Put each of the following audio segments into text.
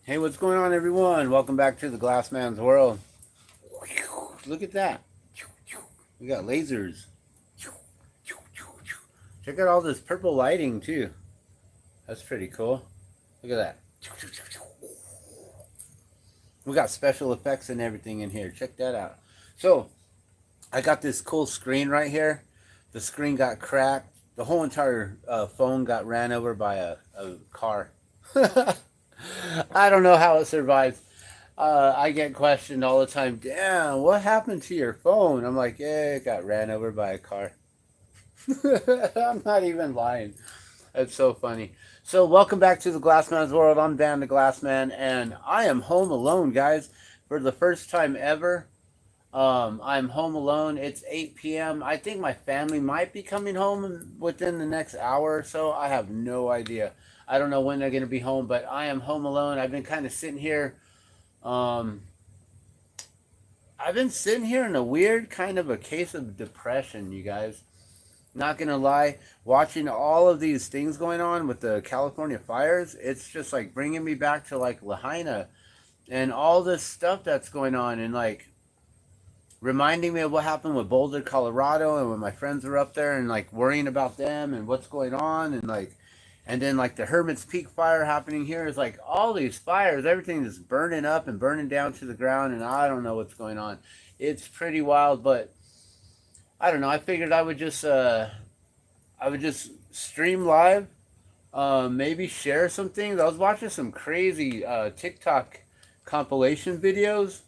Hey, what's going on, everyone? Welcome back to the Glassman's world. Look at that. We got lasers. Check out all this purple lighting, too. That's pretty cool. Look at that. We got special effects and everything in here. Check that out. So, I got this cool screen right here. The screen got cracked. The whole entire phone got ran over by a car. I don't know how it survived. I get questioned all the time. Damn, what happened to your phone? I'm like, yeah, it got ran over by a car. I'm not even lying. It's so funny. So, welcome back to the Glassman's world. I'm Dan the Glassman, and I am home alone, guys, for the first time ever. I'm home alone. It's 8 p.m. I think my family might be coming home within the next hour or so. I have no idea. I don't know when they're going to be home, but I am home alone. I've been kind of sitting here. Um, I've been sitting here in a weird kind of a case of depression, you guys. Not going to lie. Watching all of these things going on with the California fires, it's just like bringing me back to like Lahaina and all this stuff that's going on. And like, reminding me of what happened with Boulder, Colorado, and when my friends were up there and like worrying about them and what's going on and like, and then like the Hermit's Peak fire happening here is like all these fires, everything is burning up and burning down to the ground, and I don't know what's going on. It's pretty wild, but I don't know. I figured I would just stream live, maybe share some things. I was watching some crazy TikTok compilation videos.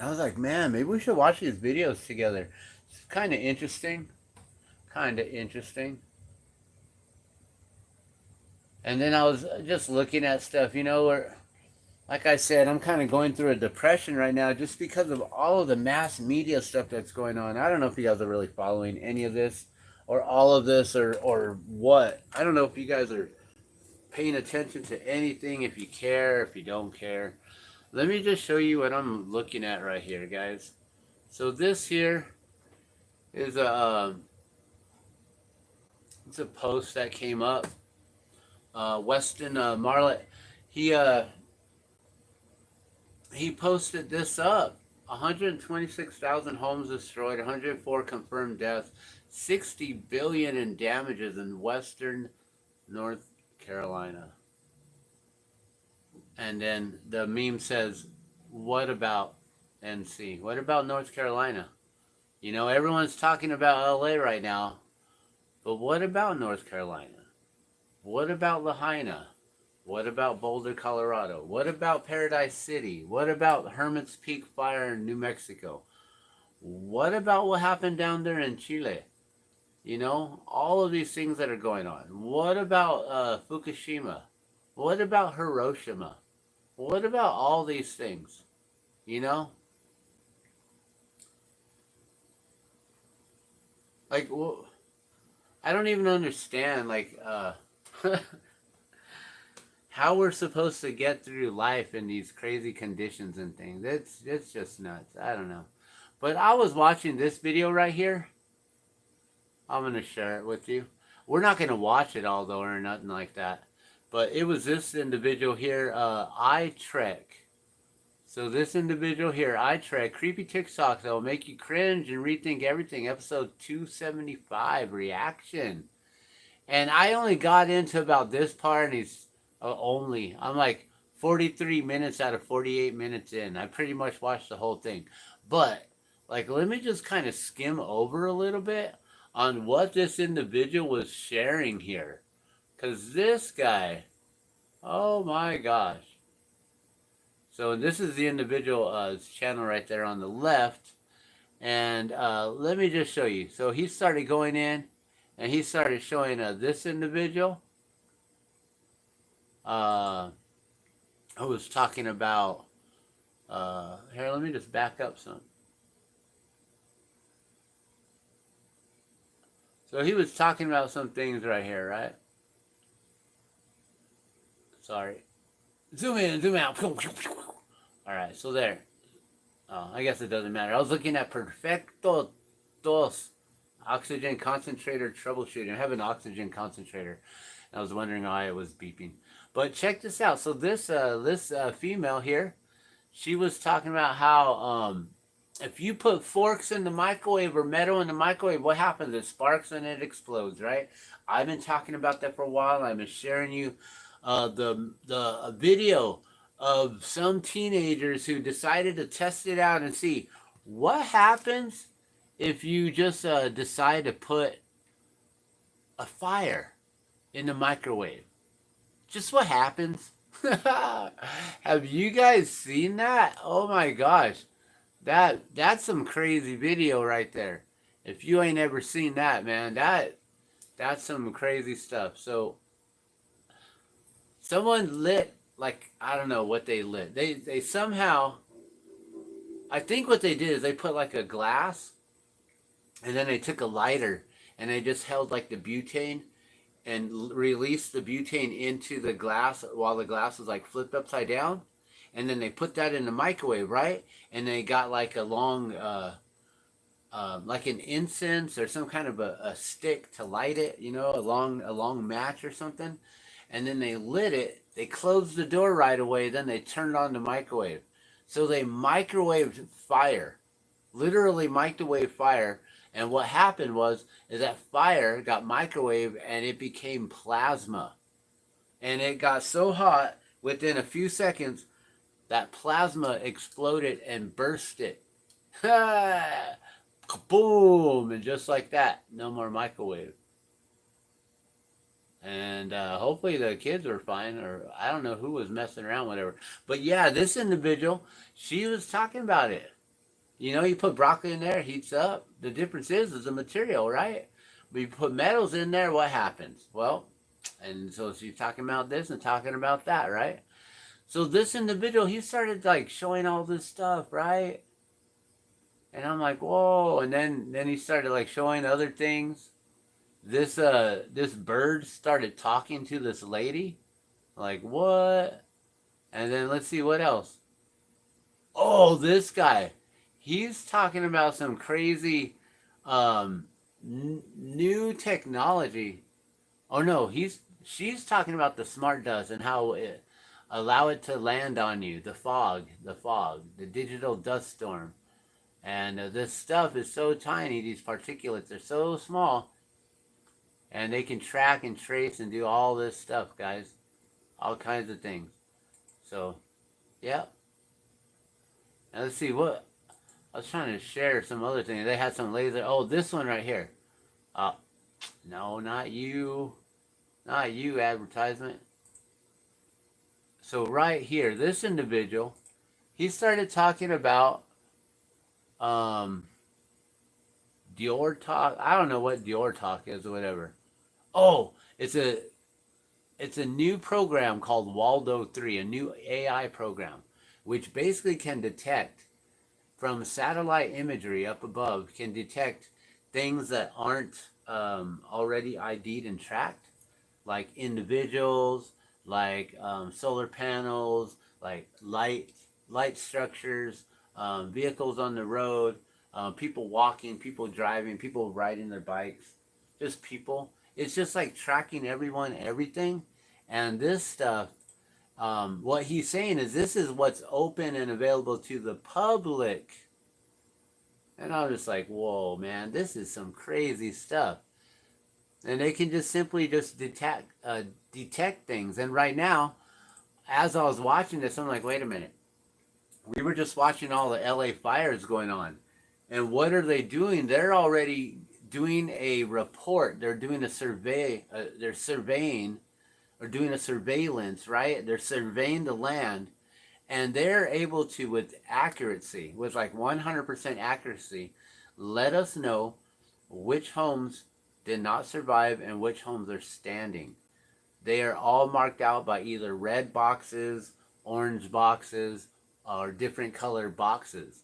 I was like, man, maybe we should watch these videos together. It's kind of interesting. Kind of interesting. And then I was just looking at stuff, where, like I said, I'm kind of going through a depression right now just because of all of the mass media stuff that's going on. I don't know if you guys are really following any of this or all of this or what. I don't know if you guys are paying attention to anything, if you care, if you don't care. Let me just show you what I'm looking at right here, guys. So this here is it's a post that came up. Weston Marlett, he he posted this up. 126,000 homes destroyed, 104 confirmed deaths, 60 billion in damages in western North Carolina. And then the meme says, what about NC? What about North Carolina? Everyone's talking about LA right now, but what about North Carolina? What about Lahaina? What about Boulder, Colorado? What about Paradise City? What about Hermit's Peak fire in New Mexico? What about what happened down there in Chile? All of these things that are going on. What about Fukushima? What about Hiroshima? What about all these things? You know? Like, I don't even understand, like, how we're supposed to get through life in these crazy conditions and things. It's just nuts. I don't know. But I was watching this video right here. I'm going to share it with you. We're not going to watch it all, though, or nothing like that. But it was this individual here, I Trek. So this individual here, I Trek, creepy TikToks that will make you cringe and rethink everything. Episode 275, reaction. And I only got into about this part, and he's I'm like 43 minutes out of 48 minutes in. I pretty much watched the whole thing. But, like, let me just kind of skim over a little bit on what this individual was sharing here. Because this guy, oh my gosh. So this is the individual channel right there on the left. And let me just show you. So he started going in and he started showing this individual who was talking about, here, let me just back up some. So he was talking about some things right here, right? Sorry. Zoom in, zoom out. Alright, so there. Oh, I guess it doesn't matter. I was looking at Perfecto Dos oxygen concentrator troubleshooting. I have an oxygen concentrator. I was wondering why it was beeping. But check this out. So this female here, she was talking about how if you put forks in the microwave or metal in the microwave, what happens? It sparks and it explodes, right? I've been talking about that for a while. I've been sharing you the video of some teenagers who decided to test it out and see what happens if you just decide to put a fire in the microwave. Just what happens. Have you guys seen that? Oh my gosh. That's some crazy video right there. If you ain't ever seen that, man, that's some crazy stuff. So someone lit, like, I don't know what they lit. They somehow, I think what they did is they put like a glass and then they took a lighter and they just held like the butane and released the butane into the glass while the glass was like flipped upside down, and then they put that in the microwave, right? And they got like a long like an incense or some kind of a stick to light it, you know, a long match or something, and then they lit it. They closed the door right away, then they turned on the microwave. So they microwaved fire, literally microwave fire. And what happened was is that fire got microwaved and it became plasma. And it got so hot within a few seconds that plasma exploded and bursted. Boom! And just like that, no more microwave. And hopefully the kids were fine, or I don't know who was messing around, whatever. But yeah, this individual, she was talking about it. You know, you put broccoli in there, it heats up. The difference is the material, right? But you put metals in there, what happens? Well, and so she's talking about this and talking about that, right? So this individual, he started like showing all this stuff, right? And I'm like, whoa. And then he started like showing other things. This bird started talking to this lady. Like, what? And then let's see what else. Oh, this guy. He's talking about some crazy new technology. Oh no, she's talking about the smart dust and how it allow it to land on you. The fog, the digital dust storm, and this stuff is so tiny. These particulates are so small, and they can track and trace and do all this stuff, guys. All kinds of things. So, yeah. Now let's see what. I was trying to share some other things. They had some laser. Oh, this one right here. No, not you. Not you, advertisement. So right here, this individual, he started talking about Dior Talk. I don't know what Dior Talk is or whatever. Oh, it's a new program called Waldo 3, a new AI program, which basically can detect from satellite imagery up above, can detect things that aren't already ID'd and tracked, like individuals, like solar panels, like light structures, vehicles on the road, people walking, people driving, people riding their bikes, just people. It's just like tracking everyone, everything. And this stuff, what he's saying is this is what's open and available to the public. And I was just like, whoa, man, this is some crazy stuff. And they can just simply just detect things. And right now, as I was watching this, I'm like, wait a minute. We were just watching all the LA fires going on. And what are they doing? They're already doing a report. They're doing a survey. They're surveying or doing a surveillance, right? They're surveying the land, and they're able to, with accuracy, with like 100% accuracy, let us know which homes did not survive and which homes are standing. They are all marked out by either red boxes, orange boxes, or different color boxes.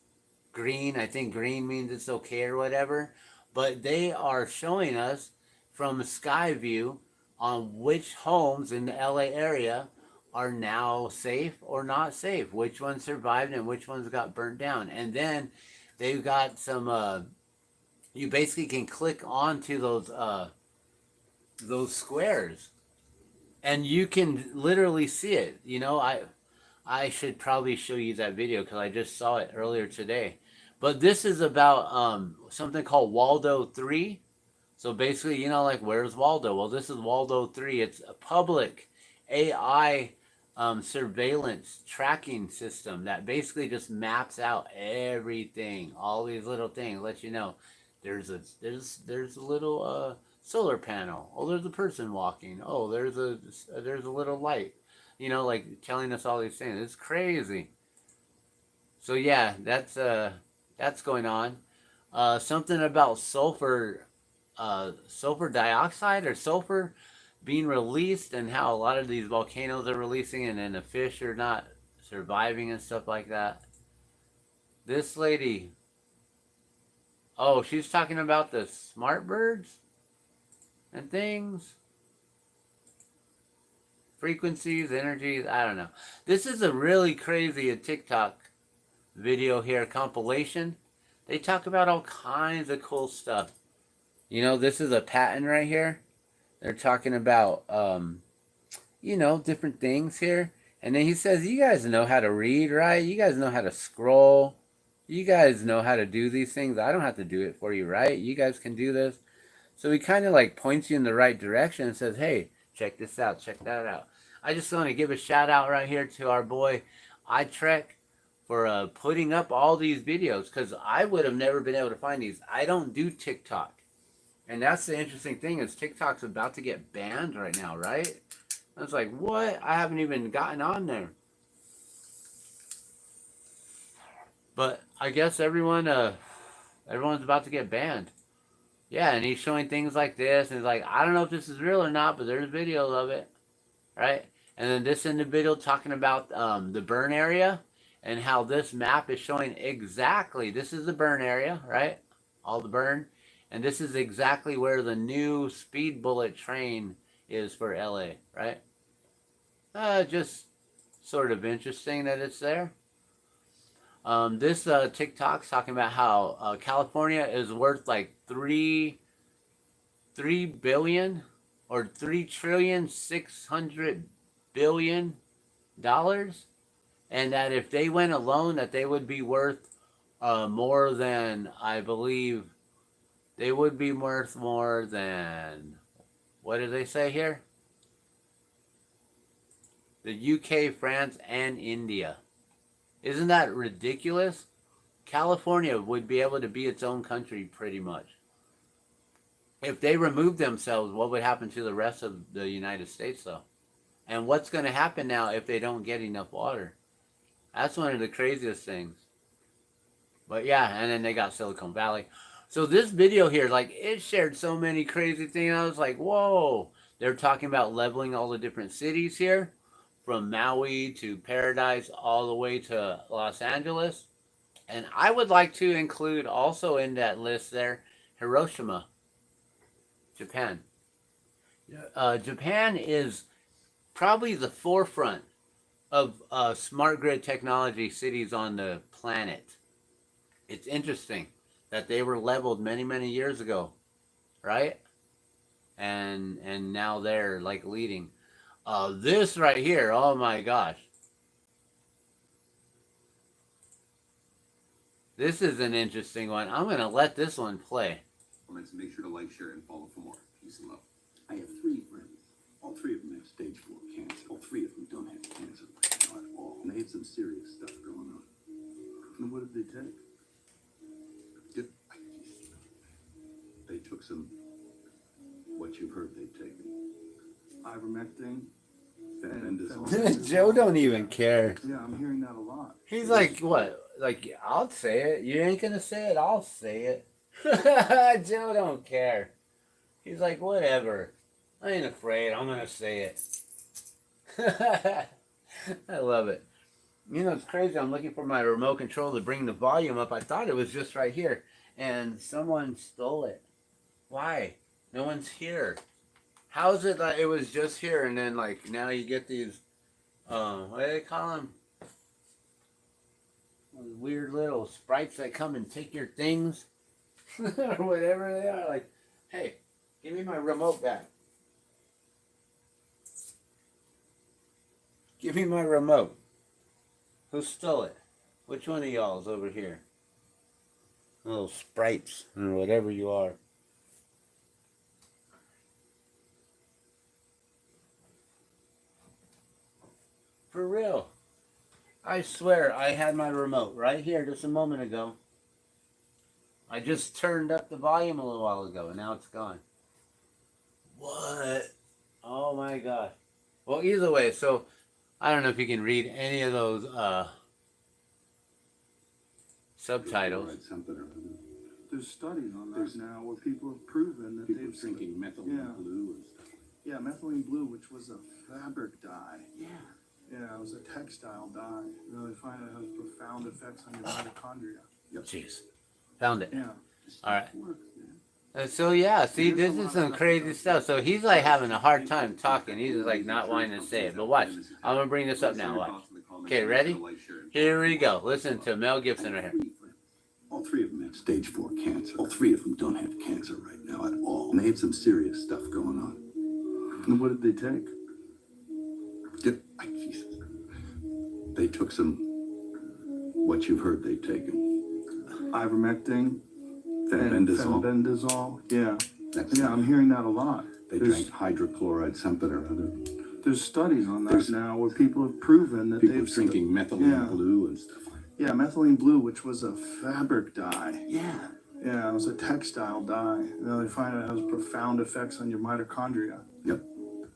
Green, I think green means it's okay or whatever, but they are showing us from a sky view on which homes in the LA area are now safe or not safe, which ones survived and which ones got burnt down. And then they've got some you basically can click onto those squares, and you can literally see it. You know, I should probably show you that video because I just saw it earlier today. But this is about something called Waldo 3. So basically, you know, like, where's Waldo? Well, this is Waldo 3. It's a public AI surveillance tracking system that basically just maps out everything, all these little things, lets you know there's a little solar panel. Oh, there's a person walking. Oh, there's a little light. You know, like telling us all these things. It's crazy. So yeah, that's going on. Something about sulfur dioxide or sulfur being released, and how a lot of these volcanoes are releasing, and then the fish are not surviving and stuff like that. This lady, oh, she's talking about the smart birds and things, frequencies, energies. I don't know. This is a really crazy TikTok video here, compilation. They talk about all kinds of cool stuff. You know, this is a patent right here. They're talking about, you know, different things here. And then he says, you guys know how to read, right? You guys know how to scroll. You guys know how to do these things. I don't have to do it for you, right? You guys can do this. So he kind of like points you in the right direction and says, hey, check this out, check that out. I just want to give a shout out right here to our boy iTrek for putting up all these videos, because I would have never been able to find these. I don't do TikTok. And that's the interesting thing, is TikTok's about to get banned right now, right? I was like, what? I haven't even gotten on there. But I guess everyone's about to get banned. Yeah, and he's showing things like this, and he's like, I don't know if this is real or not, but there's videos of it, right? And then this individual talking about the burn area, and how this map is showing exactly, this is the burn area, right? All the burn. And this is exactly where the new speed bullet train is for LA, right? Just sort of interesting that it's there. This TikTok's talking about how California is worth like three billion or $3,600,000,000,000, and that if they went alone, that they would be worth more than, I believe, they would be worth more than, what did they say here? The UK, France, and India. Isn't that ridiculous? California would be able to be its own country pretty much. If they removed themselves, what would happen to the rest of the United States, though? And what's going to happen now if they don't get enough water? That's one of the craziest things. But yeah, and then they got Silicon Valley. So this video here, like, it shared so many crazy things. I was like, whoa. They're talking about leveling all the different cities here, from Maui to Paradise all the way to Los Angeles. And I would like to include also in that list there Hiroshima, Japan. Japan is probably the forefront of smart grid technology cities on the planet. It's interesting that they were leveled many, many years ago, right? And now they're like leading. This right here, oh my gosh. This is an interesting one. I'm going to let this one play. Comments, make sure to like, share, and follow for more. Peace and love. I have 3 friends. All 3 of them have stage 4 cancer. All 3 of them don't have cancer right now at all. And they had some serious stuff going on. And what did they take? They took some, what you've heard they've taken. Ivermectin. Joe don't even care. Yeah, I'm hearing that a lot. He's like, what? Like, I'll say it. You ain't gonna say it, I'll say it. Joe don't care. He's like, whatever. I ain't afraid. I'm gonna say it. I love it. You know, it's crazy. I'm looking for my remote control to bring the volume up. I thought it was just right here, and someone stole it. Why? No one's here. How is it that it was just here, and then, like, now you get these, what do they call them? Those weird little sprites that come and take your things, or whatever they are. Like, hey, give me my remote back. Give me my remote. Who stole it? Which one of y'all is over here? Little sprites or whatever you are. For real. I swear I had my remote right here just a moment ago. I just turned up the volume a little while ago and now it's gone. What? Oh my god. Well, either way, so I don't know if you can read any of those subtitles. There's studies on that now where people have proven that People they've drinking methylene blue and stuff. Yeah, methylene blue, which was a fabric dye. Yeah. Yeah, it was a textile dye. You know, they find it has profound effects on your mitochondria. Yep. Jeez. Found it. Yeah. All right. Works, man. So yeah, see, this is some crazy stuff. So he's like having a hard time talking. He's just like not wanting to say it. But watch, I'm gonna bring this up now. Watch. Okay, ready? Here we go. Listen to Mel Gibson right here. All three of them have stage 4 cancer. All three of them don't have cancer right now at all. And they had some serious stuff going on. And what did they take? Jesus. They took some, what you've heard they've taken. Ivermectin, Fenbendazole. Fenbendazole. Yeah. That's Yeah, I'm hearing that a lot. They drank hydrochloride, something or other. There's studies on that now where people have proven that People they've are drinking methylene blue and stuff like that. Yeah, methylene blue, which was a fabric dye. Yeah. Yeah, it was a textile dye. You know, they find it has profound effects on your mitochondria. Yep.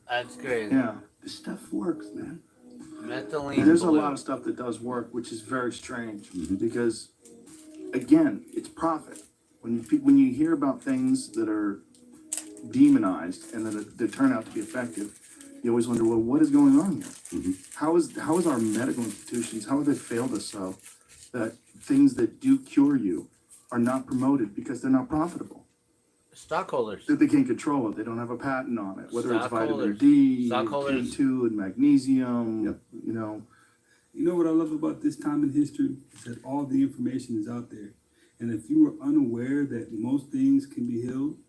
That's crazy. Yeah. This stuff works, man. Methylene There's blue. a lot of stuff that does work, which is very strange because, again, it's profit. When you hear about things that are demonized and that turn out to be effective, you always wonder, well, what is going on here? How is our medical institutions, how have they failed us so that things that do cure you are not promoted because they're not profitable? Stockholders. That they can't control it. They don't have a patent on it. Whether it's vitamin Stockholders. D, Stockholders. K2, and magnesium, Yep. you know. You know what I love about this time in history is that all the information is out there. And if you were unaware that most things can be healed,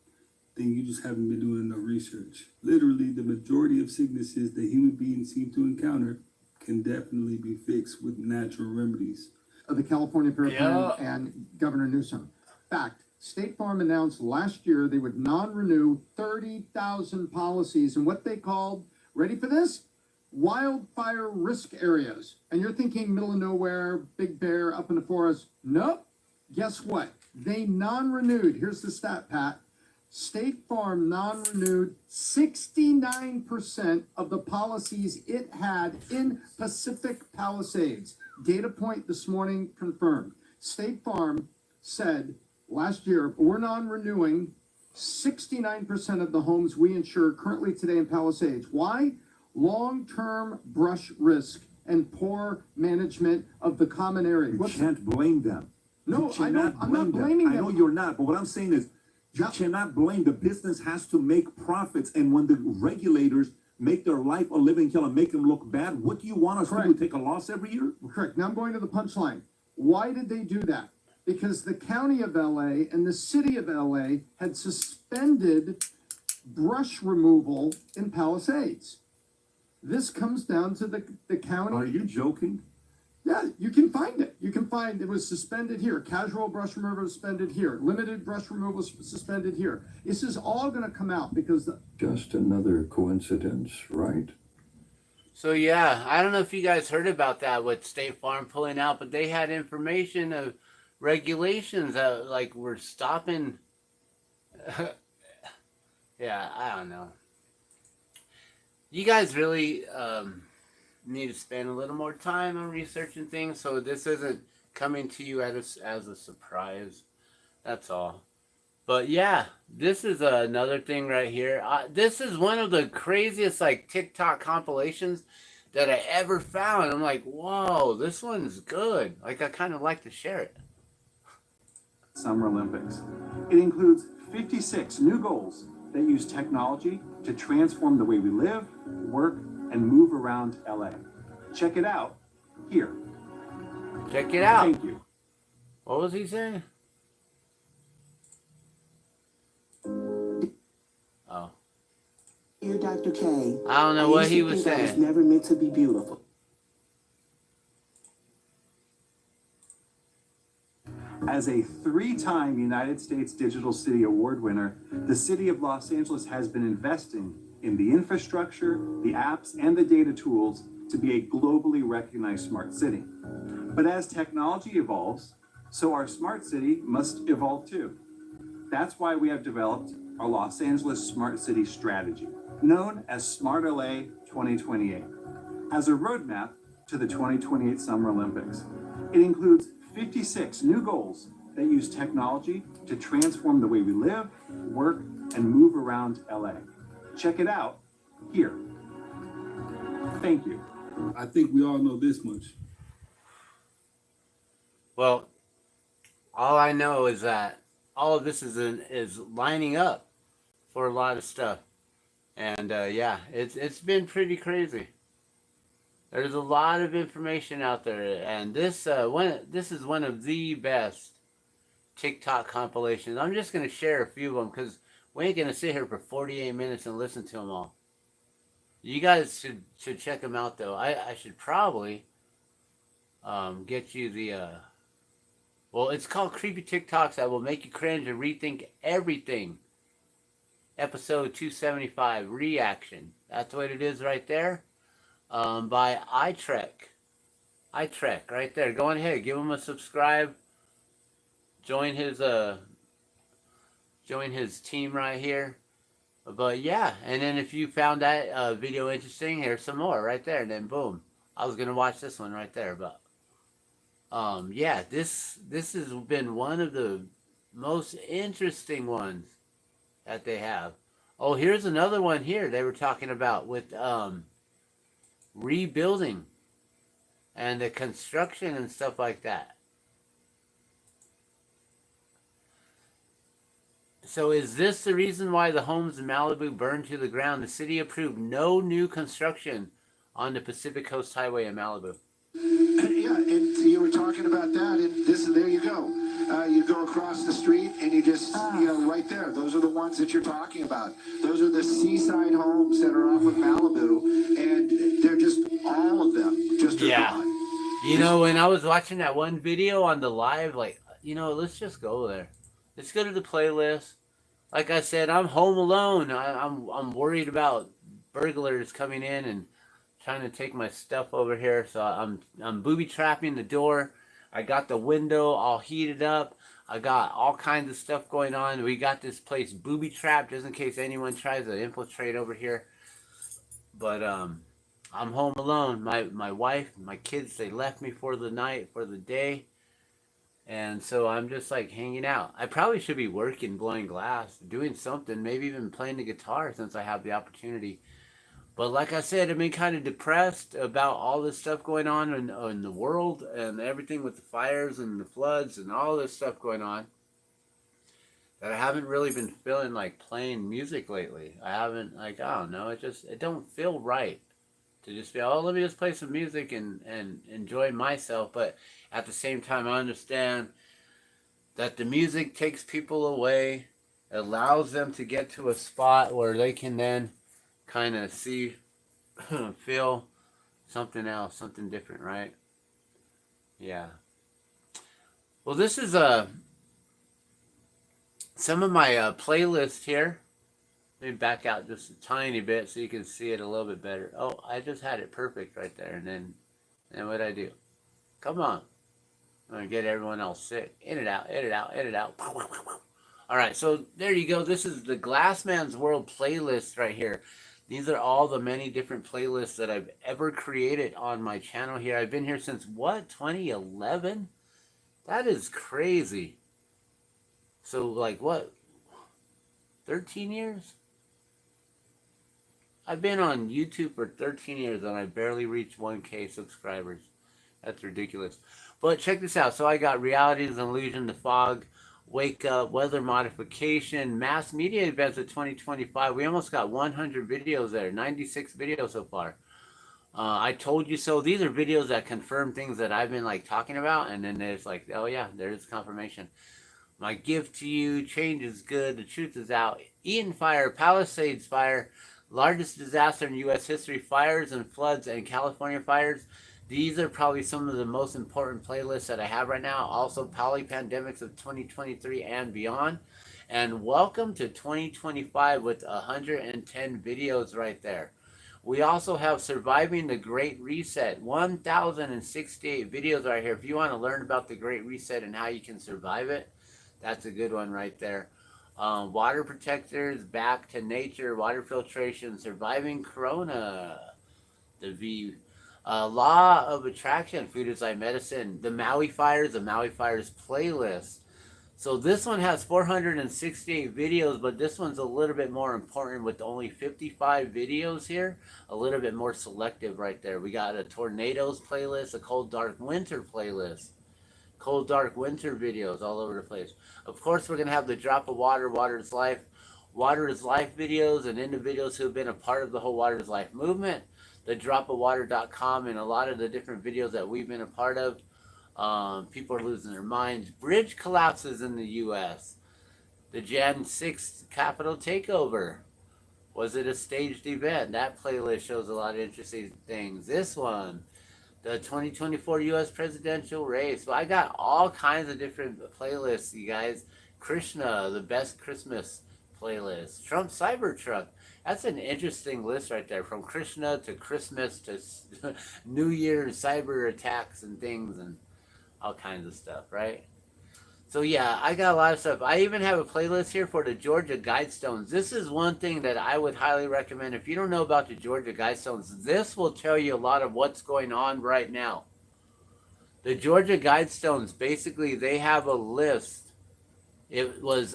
then you just haven't been doing enough research. Literally, the majority of sicknesses that human beings seem to encounter can definitely be fixed with natural remedies. Of the California Fair Yeah. Plan and Governor Newsom. Fact, State Farm announced last year they would non-renew 30,000 policies in what they called, ready for this? Wildfire risk areas. And you're thinking middle of nowhere, Big Bear, up in the forest. Nope. Guess what? They non-renewed. Here's the stat, Pat. State Farm non-renewed 69% of the policies it had in Pacific Palisades. Data point this morning confirmed. State Farm said last year, we're non-renewing 69% of the homes we insure currently today in Palisades. Why? Long-term brush risk and poor management of the common area. You can't blame them. No, I'm not blaming them. I know you're not, but what I'm saying is you cannot blame. The business has to make profits, and when the regulators make their life a living hell and make them look bad, what do you want us to do? Take a loss every year? Correct. Now I'm going to the punchline. Why did they do that? Because the county of LA and the city of LA had suspended brush removal in Palisades. This comes down to the county. Are you joking? Yeah, you can find it. You can find it was suspended here. Casual brush removal suspended here. Limited brush removal suspended here. This is all going to come out because Just another coincidence, right? So yeah, I don't know if you guys heard about that with State Farm pulling out, but they had information of regulations that like were stopping. Yeah, I don't know. You guys really need to spend a little more time on researching things, so this isn't coming to you as a surprise. That's all. But yeah, this is another thing right here. This is one of the craziest like TikTok compilations that I ever found. I'm like, whoa, this one's good. Like I kind of like to share it. Summer Olympics. It includes 56 new goals that use technology to transform the way we live, work, and move around LA. Check it out here. Check it out. Thank you. What was he saying? Oh. Dear Dr. K, I don't know what he was I was saying. never meant to be beautiful. As a 3-time United States Digital City Award winner, the City of Los Angeles has been investing in the infrastructure, the apps, and the data tools to be a globally recognized smart city. But as technology evolves, so our smart city must evolve too. That's why we have developed our Los Angeles Smart City Strategy, known as Smart LA 2028, as a roadmap to the 2028 Summer Olympics. It includes 56 new goals that use technology to transform the way we live, work, and move around LA. Check it out here. Thank you. I think we all know this much. Well, all I know is that all of this is lining up for a lot of stuff, and yeah, it's been pretty crazy. There's a lot of information out there, and this is one of the best TikTok compilations. I'm just gonna share a few of them because we ain't gonna sit here for 48 minutes and listen to them all. You guys should check them out though. I should probably get you the well, it's called Creepy TikToks That Will Make You Cringe and Rethink Everything. Episode 275, Reaction. That's what it is right there. By iTrek. iTrek, right there. Go on ahead, give him a subscribe. Join his team right here. But yeah, and then if you found that video interesting, here's some more right there. And then boom, I was gonna watch this one right there, but yeah, this has been one of the most interesting ones that they have. Oh, here's another one here they were talking about with rebuilding and the construction and stuff like that. So is this the reason why the homes in Malibu burned to the ground? The city approved no new construction on the Pacific Coast Highway in Malibu. Yeah, and you were talking about that, and there you go. You go across the street, and you just, right there. Those are the ones that you're talking about. Those are the seaside homes that are off of Malibu, and they're just, all of them, just are gone. You know, when I was watching that one video on the live, like, let's just go there. Let's go to the playlist. Like I said, I'm home alone. I'm worried about burglars coming in and trying to take my stuff over here. So I'm booby trapping the door. I got the window all heated up. I got all kinds of stuff going on. We got this place booby trapped just in case anyone tries to infiltrate over here. But I'm home alone. My wife, my kids, they left me for the night, for the day. And so I'm just like hanging out. I probably should be working, blowing glass, doing something, maybe even playing the guitar since I have the opportunity. But like I said, I've been kind of depressed about all this stuff going on in the world and everything with the fires and the floods and all this stuff going on. That I haven't really been feeling like playing music lately. I haven't, like, I don't know, it don't feel right to just be, let me just play some music and enjoy myself. But at the same time, I understand that the music takes people away, allows them to get to a spot where they can then kind of see, feel something else, something different, right? Yeah. Well, this is some of my playlist here. Let me back out just a tiny bit so you can see it a little bit better. Oh, I just had it perfect right there. And then what'd I do? Come on. I'm going to get everyone else sick. In it out, in it out, in it out. All right, so there you go. This is the Glassman's World playlist right here. These are all the many different playlists that I've ever created on my channel here. I've been here since, 2011? That is crazy. So, like, 13 years? I've been on YouTube for 13 years and I barely reached 1K subscribers. That's ridiculous. But check this out. So I got Reality is an Illusion, The Fog, Wake Up, Weather Modification, Mass Media Events of 2025. We almost got 100 videos there, 96 videos so far. I Told You So. These are videos that confirm things that I've been like talking about, and then there's like, oh yeah, there's confirmation. My Gift to You, Change is Good, The Truth is Out, Eden Fire, Palisades Fire, Largest Disaster in U.S. History, Fires and Floods and California Fires, These are probably some of the most important playlists that I have right now. Also, Poly Pandemics of 2023 and beyond. And welcome to 2025 with 110 videos right there. We also have Surviving the Great Reset, 1,068 videos right here. If you want to learn about the Great Reset and how you can survive it, that's a good one right there. Water protectors, back to nature, water filtration, surviving Corona, the law of attraction, food is like medicine, the Maui Fires playlist. So this one has 468 videos, but this one's a little bit more important with only 55 videos here. A little bit more selective right there. We got a tornadoes playlist, a cold dark winter playlist, cold dark winter videos all over the place. Of course, we're going to have the drop of water, water is life videos, and individuals who have been a part of the whole water is life movement. The dropofwater.com and a lot of the different videos that we've been a part of. People are losing their minds. Bridge collapses in the U.S. The Jan 6th Capitol takeover. Was it a staged event? That playlist shows a lot of interesting things. This one, the 2024 U.S. presidential race. So I got all kinds of different playlists, you guys. Krishna, the best Christmas playlist. Trump Cybertruck. That's an interesting list right there. From Krishna to Christmas to New Year's cyber attacks and things and all kinds of stuff, right? So yeah, I got a lot of stuff. I even have a playlist here for the Georgia Guidestones. This is one thing that I would highly recommend. If you don't know about the Georgia Guidestones, this will tell you a lot of what's going on right now. The Georgia Guidestones, basically, they have a list. It was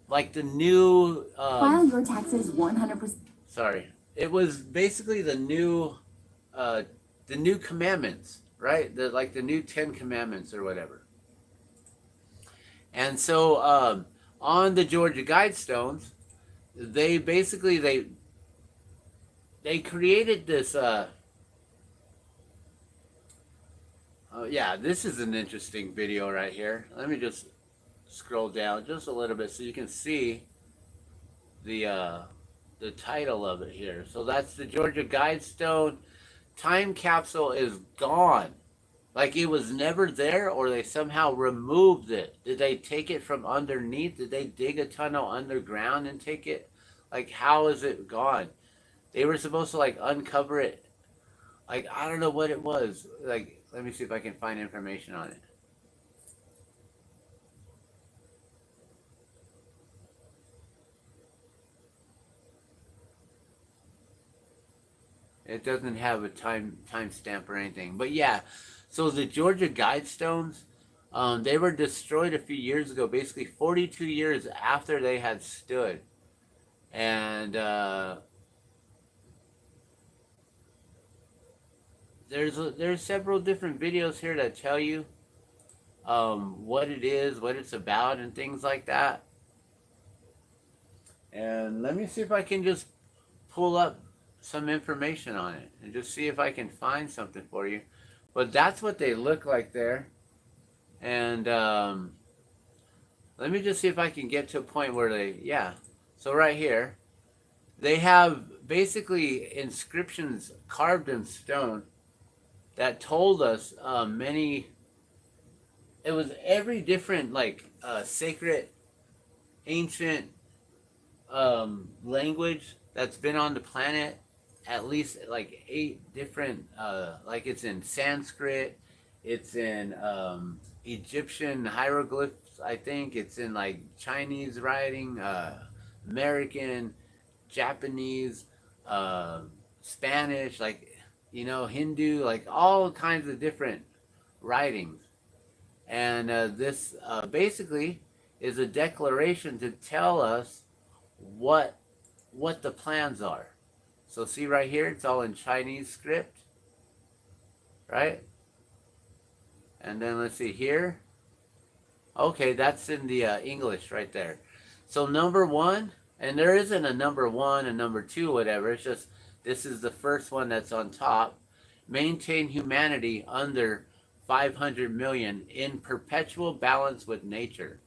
like the new... File your taxes 100%. Sorry. It was basically the new commandments, right? Like the new 10 commandments or whatever. And so on the Georgia Guidestones, they basically they created this yeah, this is an interesting video right here. Let me just scroll down just a little bit so you can see the title of it here. So that's the Georgia Guidestone. Time capsule is gone. Like it was never there, or they somehow removed it. Did they take it from underneath? Did they dig a tunnel underground and take it? Like, how is it gone? They were supposed to like uncover it. Like, I don't know what it was. Like, let me see if I can find information on it. It doesn't have a timestamp or anything. But yeah, so the Georgia Guidestones, they were destroyed a few years ago, basically 42 years after they had stood. And there's several different videos here that tell you what it is, what it's about, and things like that. And let me see if I can just pull up some information on it and just see if I can find something for you. But that's what they look like there. And let me just see if I can get to a point where they, yeah. So right here, they have basically inscriptions carved in stone that told us it was every different like sacred, ancient language that's been on the planet. At least like 8 different, like it's in Sanskrit, it's in Egyptian hieroglyphs, I think it's in like Chinese writing, American, Japanese, Spanish, like, you know, Hindu, like all kinds of different writings. And this basically is a declaration to tell us what the plans are. So see right here, it's all in Chinese script, right? And then let's see here. Okay, that's in the English right there. So number 1, and there isn't a number 1 and number 2, whatever. It's just, this is the first one that's on top. Maintain humanity under 500 million in perpetual balance with nature.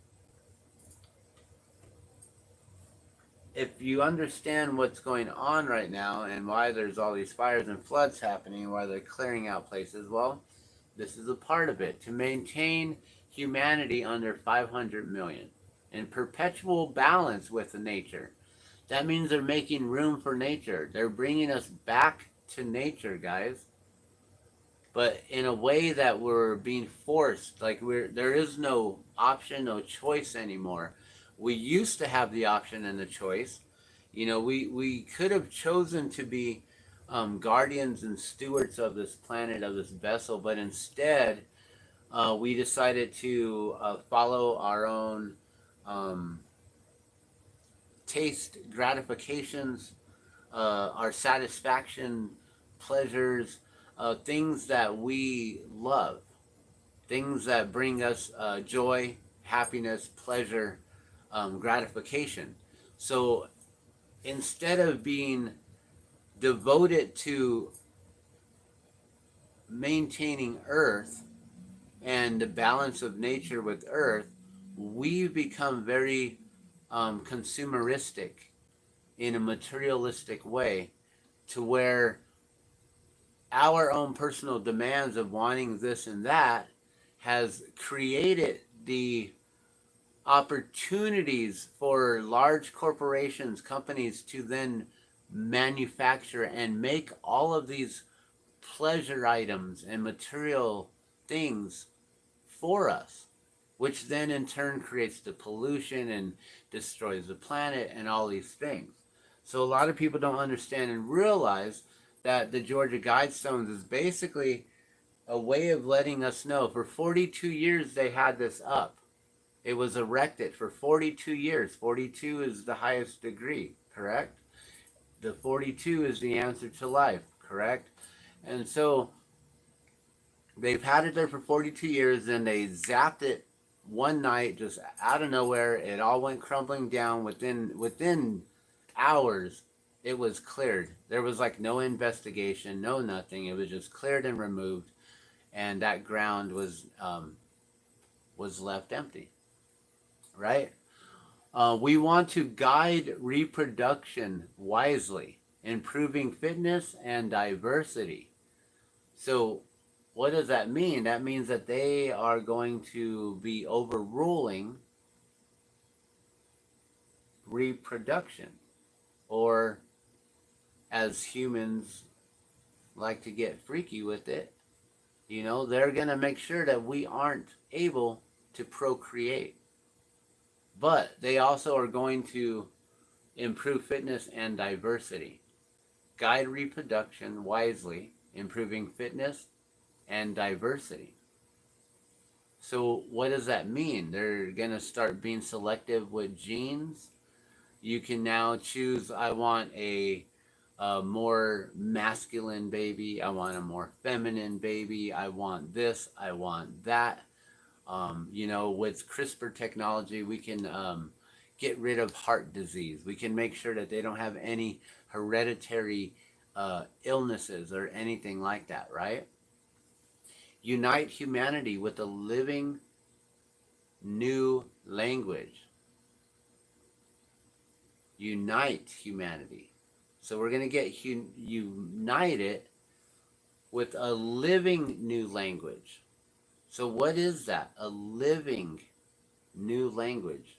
if you understand what's going on right now and why there's all these fires and floods happening, why they're clearing out places, well, this is a part of it. To maintain humanity under 500 million in perpetual balance with the nature. That means they're making room for nature. They're bringing us back to nature, guys. But in a way that we're being forced, like there is no option, no choice anymore. We used to have the option and the choice. You know, we could have chosen to be guardians and stewards of this planet, of this vessel, but instead we decided to follow our own taste gratifications, our satisfaction, pleasures, things that we love, things that bring us joy, happiness, pleasure, gratification. So instead of being devoted to maintaining Earth and the balance of nature with Earth, we've become very consumeristic in a materialistic way, to where our own personal demands of wanting this and that has created the opportunities for large corporations, companies to then manufacture and make all of these pleasure items and material things for us, which then in turn creates the pollution and destroys the planet and all these things. So a lot of people don't understand and realize that the Georgia Guidestones is basically a way of letting us know. For 42 years they had this up. It was erected for 42 years. 42 is the highest degree, correct? The 42 is the answer to life, correct? And so they've had it there for 42 years, and they zapped it one night just out of nowhere. It all went crumbling down within hours. It was cleared. There was like no investigation, no nothing. It was just cleared and removed, and that ground was left empty. Right? We want to guide reproduction wisely, improving fitness and diversity. So what does that mean? That means that they are going to be overruling reproduction, or as humans like to get freaky with it, you know, they're going to make sure that we aren't able to procreate. But they also are going to improve fitness and diversity, guide reproduction wisely, improving fitness and diversity. So what does that mean? They're going to start being selective with genes. You can now choose, I want a more masculine baby, I want a more feminine baby, I want this, I want that. You know, with CRISPR technology, we can get rid of heart disease. We can make sure that they don't have any hereditary illnesses or anything like that, right? Unite humanity with a living new language. Unite humanity. So we're going to get united with a living new language. So what is that? A living new language.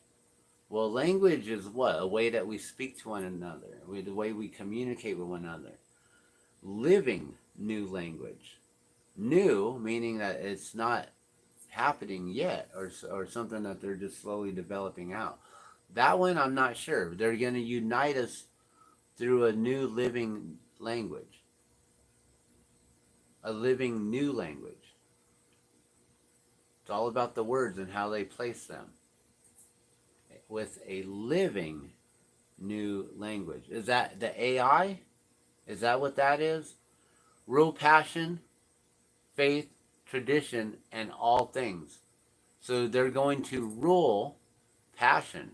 Well, language is what? A way that we speak to one another, the way we communicate with one another. Living new language. New, meaning that it's not happening yet, or something that they're just slowly developing out. That one, I'm not sure. They're going to unite us through a new living language. A living new language. It's all about the words and how they place them. With a living new language. Is that the AI? Is that what that is? Rule passion, faith, tradition, and all things. So they're going to rule passion,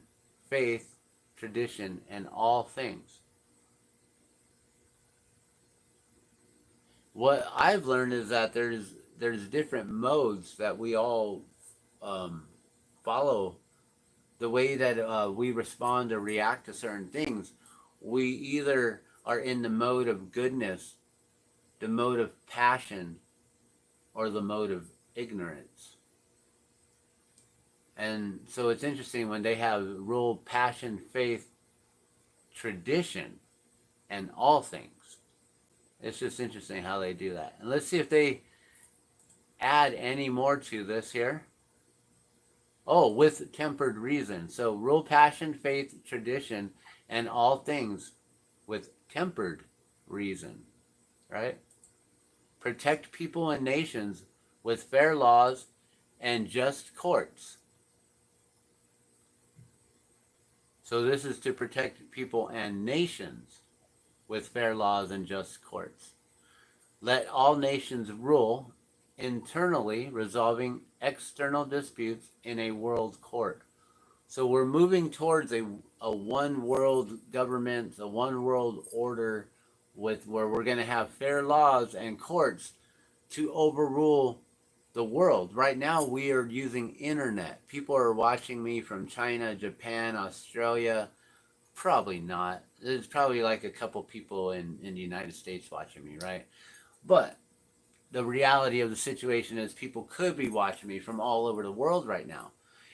faith, tradition, and all things. What I've learned is that there's different modes that we all follow the way that we respond or react to certain things, we either are in the mode of goodness, the mode of passion, or the mode of ignorance. And so it's interesting when they have rule, passion, faith, tradition, and all things. It's just interesting how they do that. And let's see if they add any more to this here. Oh, with tempered reason. So rule, passion, faith, tradition, and all things with tempered reason, right? Protect people and nations with fair laws and just courts. So this is to protect people and nations with fair laws and just courts. Let all nations rule internally, resolving external disputes in a world court. So we're moving towards a one world government, a one world order, with where we're going to have fair laws and courts to overrule the world. Right now we are using internet. People are watching me from China, Japan, Australia. Probably not. There's probably like a couple people in the United States watching me, right? But the reality of the situation is people could be watching me from all over the world right now.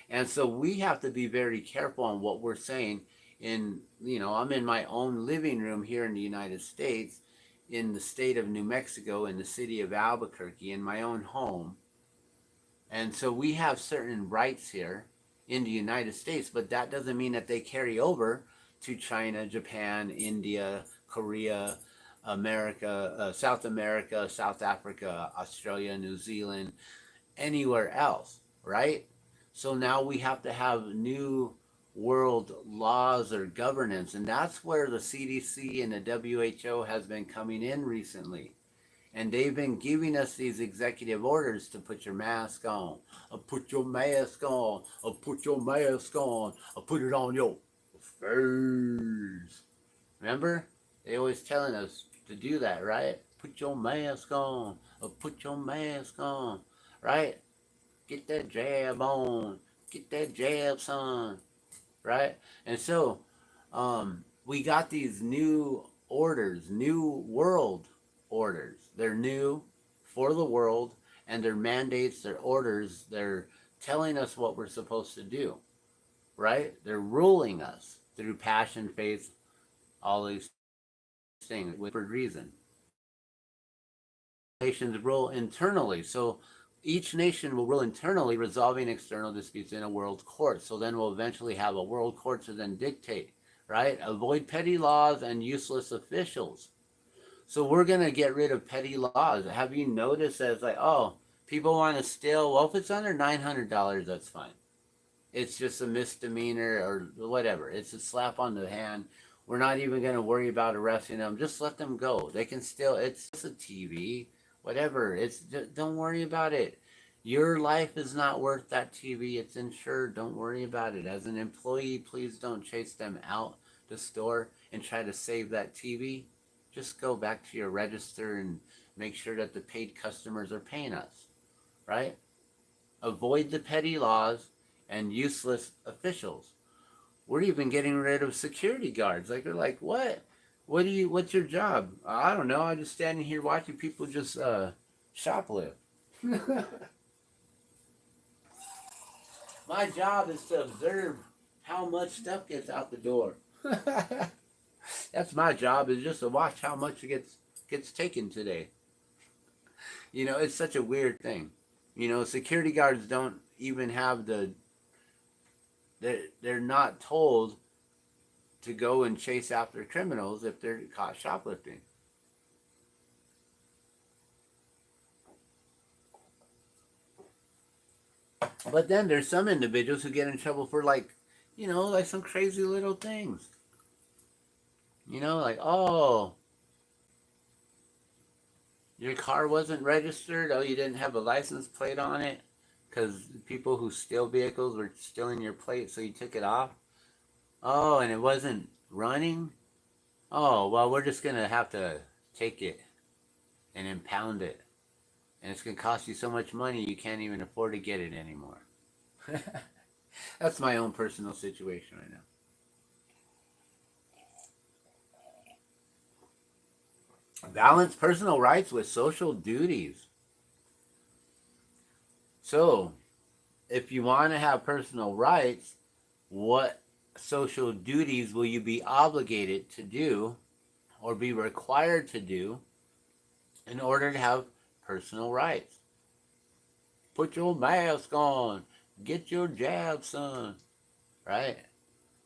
And so we have to be very careful on what we're saying. I'm in my own living room here in the United States, in the state of New Mexico, in the city of Albuquerque, in my own home. And so we have certain rights here in the United States, but that doesn't mean that they carry over to China, Japan, India, Korea, America, South America, South Africa, Australia, New Zealand, anywhere else, right? So now we have to have new world laws or governance, and that's where the CDC and the WHO has been coming in recently. And they've been giving us these executive orders to put your mask on, put your mask on, put your mask on, put it on your face. Remember? They always telling us to do that, right? Put your mask on, put your mask on, right? Get that jab on, get that jab, son, right? And so we got these new orders, new world orders. They're new for the world, and their mandates, their orders, they're telling us what we're supposed to do, right? They're ruling us through passion, faith, all these things with reason. Nations rule internally. So each nation will rule internally, resolving external disputes in a world court. So then we'll eventually have a world court to then dictate, right? Avoid petty laws and useless officials. So we're going to get rid of petty laws. Have you noticed that it's like, oh, people want to steal? Well, if it's under $900, that's fine. It's just a misdemeanor or whatever. It's a slap on the hand. We're not even going to worry about arresting them. Just let them go. They can still, it's a TV, whatever. Don't worry about it. Your life is not worth that TV. It's insured. Don't worry about it. As an employee, please don't chase them out the store and try to save that TV. Just go back to your register and make sure that the paid customers are paying us, right? Avoid the petty laws and useless officials. We're even getting rid of security guards. Like, they're like, what? What's your job? I don't know. I'm just standing here watching people just shoplift. My job is to observe how much stuff gets out the door. That's my job, is just to watch how much gets taken today. It's such a weird thing. Security guards don't even have they're not told to go and chase after criminals if they're caught shoplifting. But then there's some individuals who get in trouble for like some crazy little things. Like, oh, your car wasn't registered. Oh, you didn't have a license plate on it because people who steal vehicles were stealing your plate, so you took it off. Oh, and it wasn't running. Oh, well, we're just going to have to take it and impound it. And it's going to cost you so much money you can't even afford to get it anymore. That's my own personal situation right now. Balance personal rights with social duties. So, if you want to have personal rights, what social duties will you be obligated to do or be required to do in order to have personal rights? Put your mask on. Get your jab, son. Right?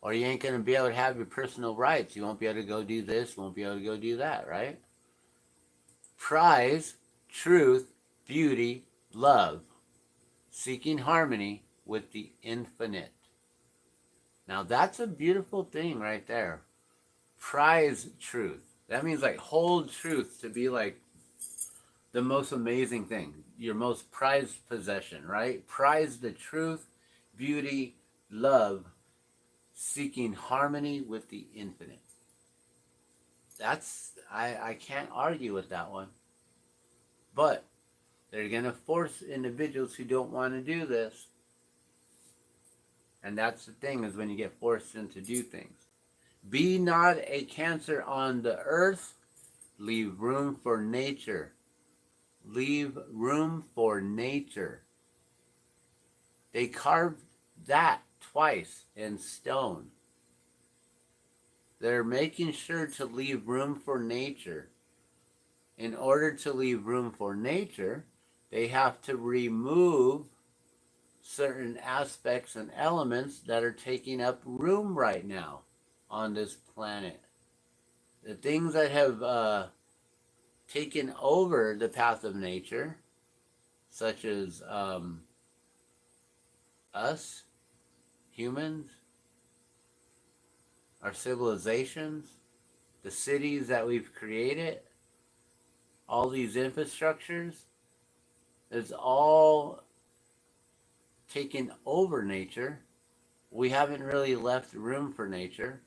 Or you ain't going to be able to have your personal rights. You won't be able to go do this, won't be able to go do that, right? Prize, truth, beauty, love. Seeking harmony with the infinite. Now that's a beautiful thing right there. Prize truth. That means like hold truth to be like the most amazing thing. Your most prized possession, right? Prize the truth, beauty, love, seeking harmony with the infinite. That's, I can't argue with that one. But they're going to force individuals who don't want to do this. And that's the thing, is when you get forced into do things. Be not a cancer on the earth. Leave room for nature. Leave room for nature. They carved that twice in stone. They're making sure to leave room for nature. In order to leave room for nature, they have to remove certain aspects and elements that are taking up room right now on this planet. The things that have taken over the path of nature, such as us, humans, our civilizations, the cities that we've created, all these infrastructures, it's all taken over nature. We haven't really left room for nature.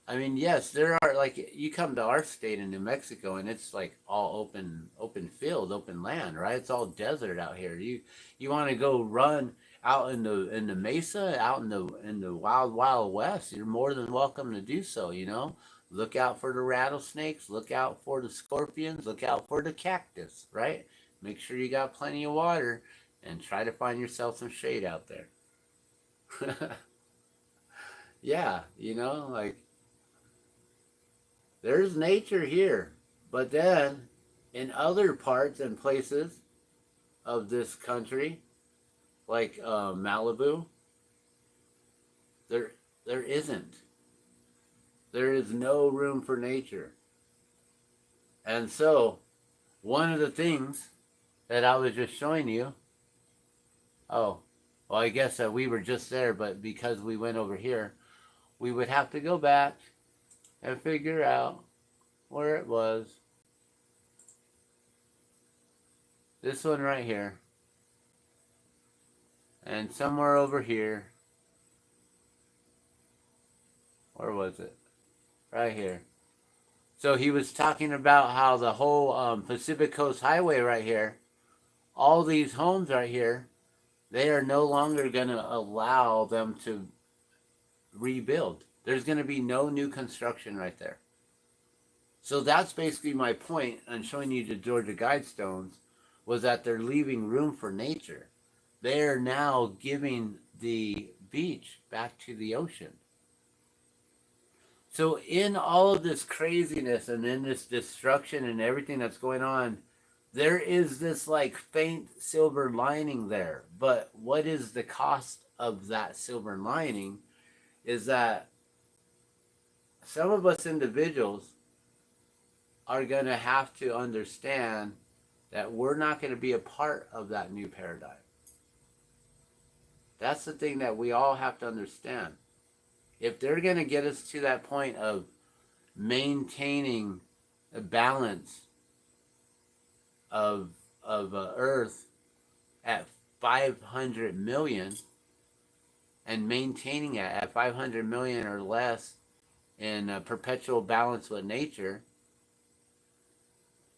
I mean, yes, there are, like, you come to our state in New Mexico and it's like all open field, open land, right? It's all desert out here. You want to go run out in the mesa, out in the wild west, you're more than welcome to do so, you know? Look out for the rattlesnakes, look out for the scorpions, look out for the cactus, right? Make sure you got plenty of water and try to find yourself some shade out there. Yeah, you know, like, there's nature here, but then in other parts and places of this country, like Malibu, there isn't. There is no room for nature. And so, one of the things that I was just showing you, oh, well, I guess we were just there, but because we went over here, we would have to go back and figure out where it was. This one right here. And somewhere over here. Where was it? Right here. So he was talking about how the whole Pacific Coast Highway right here, all these homes right here, they are no longer going to allow them to rebuild. There's going to be no new construction right there. So that's basically my point on showing you the Georgia Guidestones, was that they're leaving room for nature. They are now giving the beach back to the ocean. So in all of this craziness and in this destruction and everything that's going on, there is this like faint silver lining there. But what is the cost of that silver lining is that some of us individuals are going to have to understand that we're not going to be a part of that new paradigm. That's the thing that we all have to understand. If they're going to get us to that point of maintaining a balance of Earth at 500 million and maintaining it at 500 million or less in a perpetual balance with nature,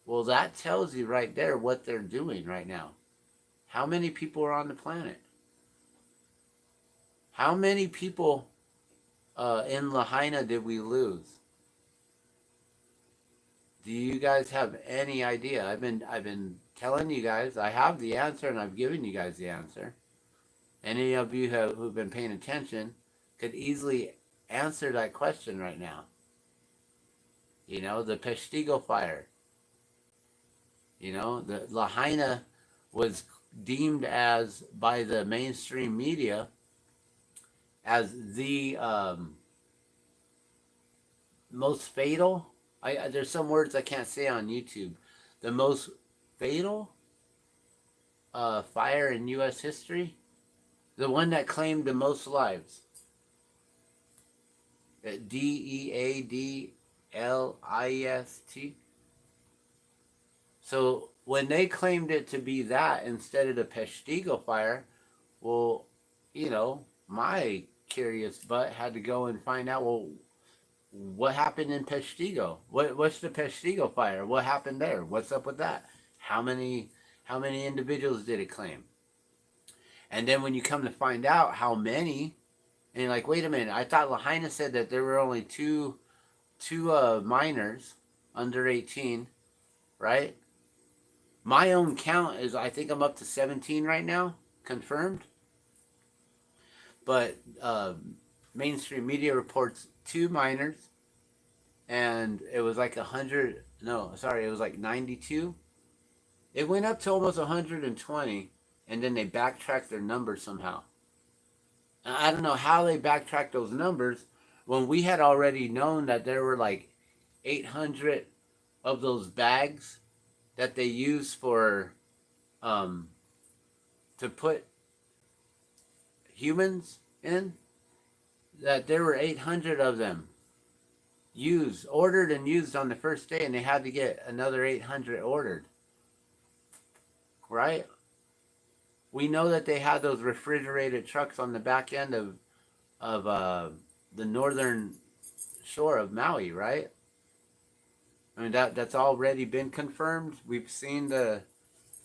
well, that tells you right there what they're doing right now. How many people are on the planet? How many people in Lahaina did we lose? Do you guys have any idea? I've been telling you guys. I have the answer, and I've given you guys the answer. Any of you who've been paying attention could easily answer that question right now. You know, the Peshtigo fire. You know, the Lahaina was deemed as, by the mainstream media, as the most fatal. There's some words I can't say on YouTube. The most fatal fire in U.S. history. The one that claimed the most lives. DEADLIST. So when they claimed it to be that instead of the Peshtigo fire, well, you know, my curious butt had to go and find out, well, what happened in Peshtigo? What's the Peshtigo fire? What happened there? What's up with that? How many individuals did it claim? And then when you come to find out how many, and you're like, wait a minute, I thought Lahaina said that there were only two minors under 18, right? My own count is, I think I'm up to 17 right now, confirmed. But mainstream media reports 2 minors, and it was like 100, no, sorry, it was like 92. It went up to almost 120, and then they backtracked their numbers somehow. I don't know how they backtracked those numbers when we had already known that there were like 800 of those bags that they use for to put humans in, that there were 800 of them ordered and used on the first day, and they had to get another 800 ordered, right? We know that they had those refrigerated trucks on the back end of the northern shore of Maui, right? I mean, that's already been confirmed. We've seen the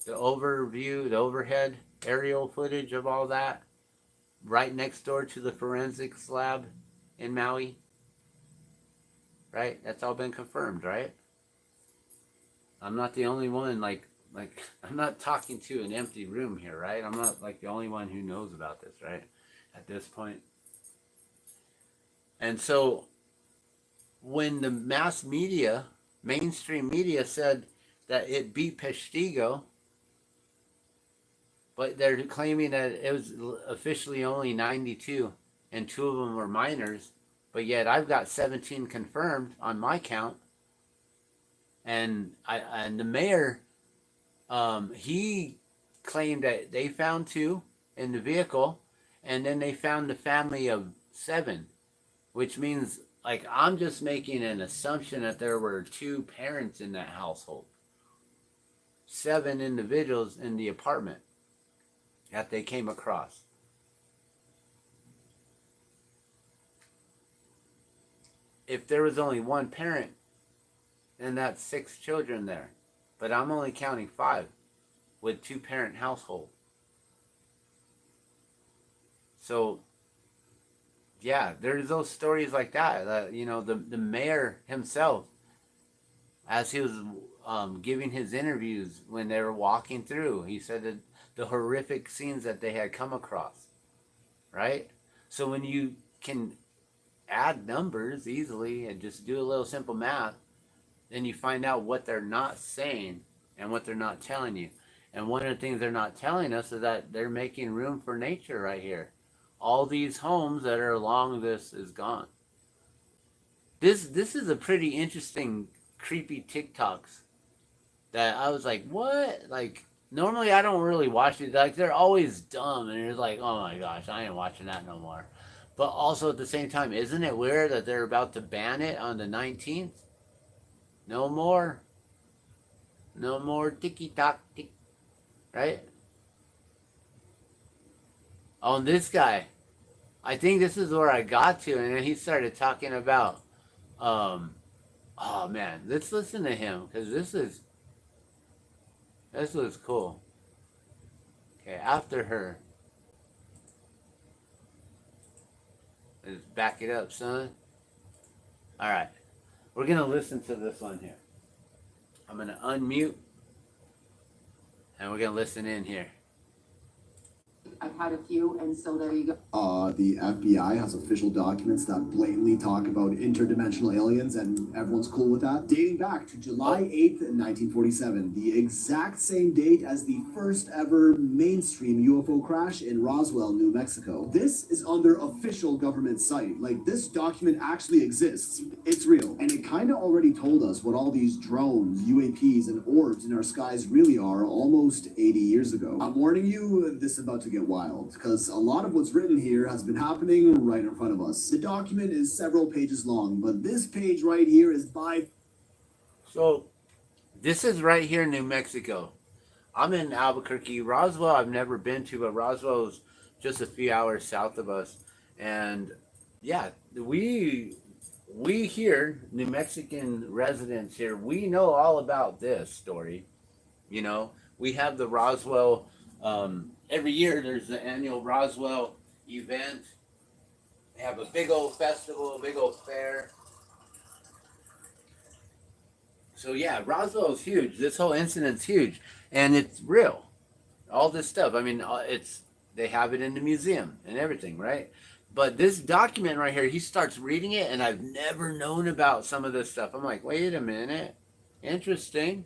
overview, the overhead aerial footage of all that right next door to the forensics lab in Maui, right? That's all been confirmed, right? I'm not the only one, like I'm not talking to an empty room here, right? I'm not like the only one who knows about this, right? At this point. And so when the mass media, mainstream media, said that it beat Peshtigo, but they're claiming that it was officially only 92 and 2 of them were minors, but yet I've got 17 confirmed on my count. And the mayor, he claimed that they found 2 in the vehicle, and then they found the family of 7, which means, like, I'm just making an assumption that there were 2 parents in that household. 7 individuals in the apartment that they came across. If there was only 1 parent, then that's 6 children there. But I'm only counting 5 with 2-parent household. So, yeah, there's those stories like that. You know, the mayor himself, as he was giving his interviews when they were walking through, he said that the horrific scenes that they had come across, right? So when you can add numbers easily and just do a little simple math, then you find out what they're not saying and what they're not telling you. And one of the things they're not telling us is that they're making room for nature right here. All these homes that are along this is gone. This is a pretty interesting, creepy TikToks that I was like, what? Like, normally I don't really watch it. Like, they're always dumb, and it's like, oh my gosh, I ain't watching that no more. But also at the same time, isn't it weird that they're about to ban it on the 19th? No more ticky-tock, tick, right? On this guy, I think this is where I got to, and then he started talking about, oh man, let's listen to him, because this was cool. Okay, after her. Let's back it up, son. All right. We're going to listen to this one here. I'm going to unmute. And we're going to listen in here. I've had a few, and so there you go. The FBI has official documents that blatantly talk about interdimensional aliens, and everyone's cool with that. Dating back to July 8th, 1947, the exact same date as the first ever mainstream UFO crash in Roswell, New Mexico. This is on their official government site. Like, this document actually exists. It's real. And it kind of already told us what all these drones, UAPs, and orbs in our skies really are almost 80 years ago. I'm warning you, this is about to get wild, because a lot of what's written here has been happening right in front of us. The document is several pages long, but this page right here is by... So, this is right here in New Mexico. I'm in Albuquerque. Roswell, I've never been to, but Roswell is just a few hours south of us. And yeah, we here, New Mexican residents here, we know all about this story. You know, we have the Roswell, every year there's the annual Roswell event. They have a big old festival, a big old fair. So yeah, Roswell is huge. This whole incident's huge, and it's real. All this stuff. I mean, they have it in the museum and everything, right? But this document right here, he starts reading it, and I've never known about some of this stuff. I'm like, wait a minute, interesting.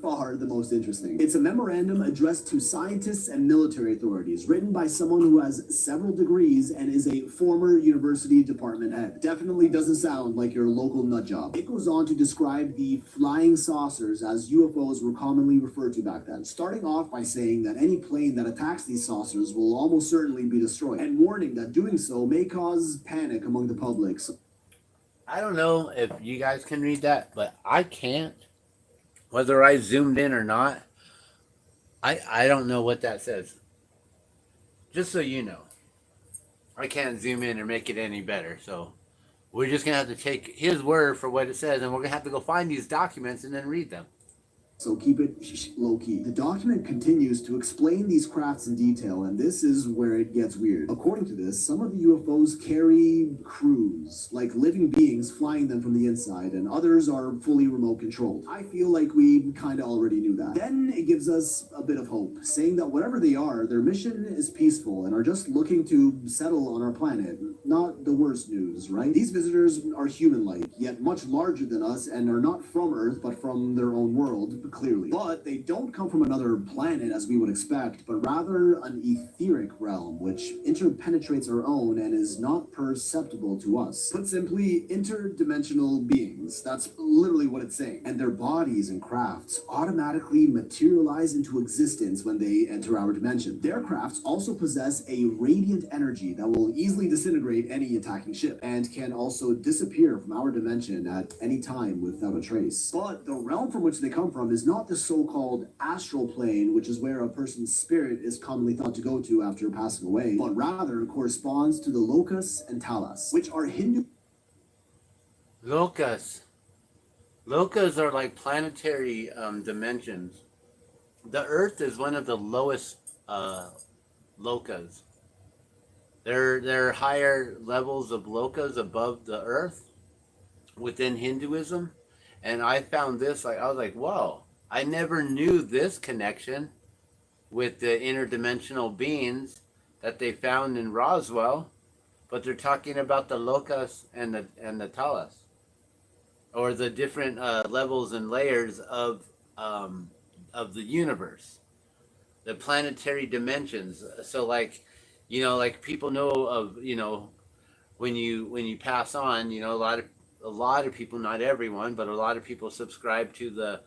Far the most interesting. It's a memorandum addressed to scientists and military authorities, written by someone who has several degrees and is a former university department head. Definitely doesn't sound like your local nut job. It goes on to describe the flying saucers, as UFOs were commonly referred to back then, starting off by saying that any plane that attacks these saucers will almost certainly be destroyed, and warning that doing so may cause panic among the public. So, I don't know if you guys can read that, but I can't. Whether I zoomed in or not, I don't know what that says. Just so you know, I can't zoom in or make it any better. So we're just going to have to take his word for what it says, and we're going to have to go find these documents and then read them. So keep it low-key. The document continues to explain these crafts in detail, and this is where it gets weird. According to this, some of the UFOs carry crews, like living beings flying them from the inside, and others are fully remote controlled. I feel like we kind of already knew that. Then it gives us a bit of hope, saying that whatever they are, their mission is peaceful and are just looking to settle on our planet. Not the worst news, right? These visitors are human-like, yet much larger than us, and are not from Earth, but from their own world, clearly. But they don't come from another planet as we would expect, but rather an etheric realm, which interpenetrates our own and is not perceptible to us. Put simply, interdimensional beings. That's literally what it's saying. And their bodies and crafts automatically materialize into existence when they enter our dimension. Their crafts also possess a radiant energy that will easily disintegrate any attacking ship, and can also disappear from our dimension at any time without a trace. But the realm from which they come from is not the so-called astral plane, which is where a person's spirit is commonly thought to go to after passing away, but rather corresponds to the locus and talas, which are Hindu... Locus. Locus are like planetary dimensions. The Earth is one of the lowest locus. There are higher levels of locus above the Earth within Hinduism. And I found this, I was like, whoa, I never knew this connection with the interdimensional beings that they found in Roswell, but they're talking about the locus and the talas, or the different levels and layers of the universe, the planetary dimensions. So like, you know, like people know of, you know, when you pass on, you know, a lot of people, not everyone, but a lot of people subscribe to the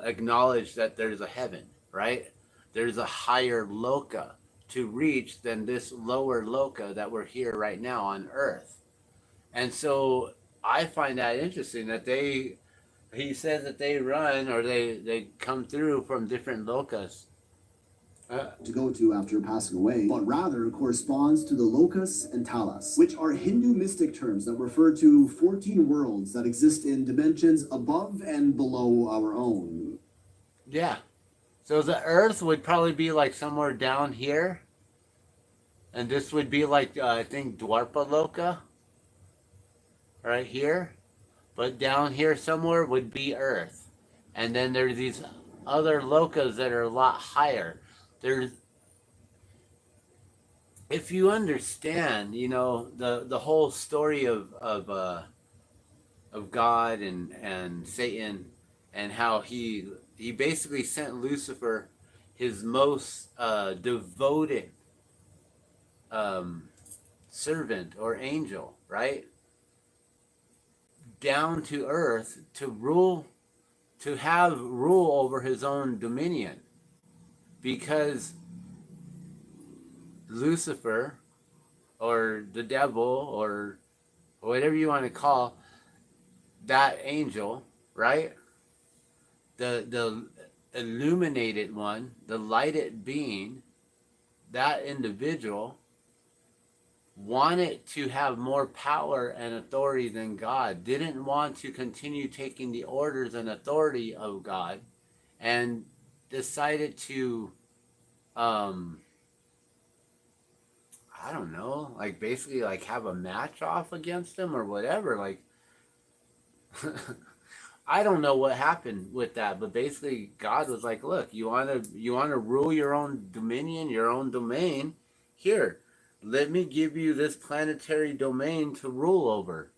acknowledge that there's a heaven, right? There's a higher loca to reach than this lower loca that we're here right now on Earth. And so I find that interesting that he says that they run, or they come through from different locus. to go to after passing away, but rather corresponds to the locus and talas, which are Hindu mystic terms that refer to 14 worlds that exist in dimensions above and below our own. Yeah. So the Earth would probably be like somewhere down here, And this would be like, I think, Dwarpaloka right here. But down here somewhere would be Earth. And then there's these other lokas that are a lot higher. There's, if you understand, you know, the whole story of God and Satan, and how he basically sent Lucifer, his most devoted servant or angel, right, down to earth to rule, to have rule over his own dominion, because Lucifer, or the devil, or whatever you want to call that angel, right, the illuminated one, the lighted being, that individual wanted to have more power and authority than God, didn't want to continue taking the orders and authority of God, and decided to, I don't know, like basically like have a match off against him or whatever. Like, I don't know what happened with that, but basically God was like, look, you want to rule your own dominion, your own domain? Here, let me give you this planetary domain to rule over,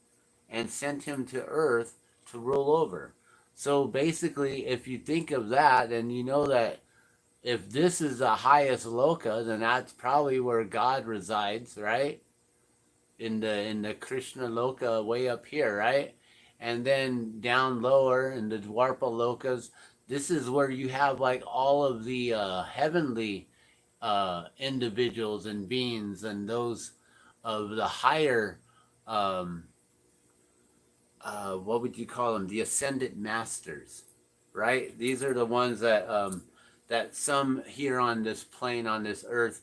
and sent him to Earth to rule over. So basically, if you think of that, then you know that if this is the highest loka, then that's probably where God resides, right? In the Krishna loka way up here, right? And then down lower in the Dwarpa lokas, this is where you have like all of the heavenly individuals and beings, and those of the higher, what would you call them? The ascendant masters, right? These are the ones that that some here on this plane, on this earth,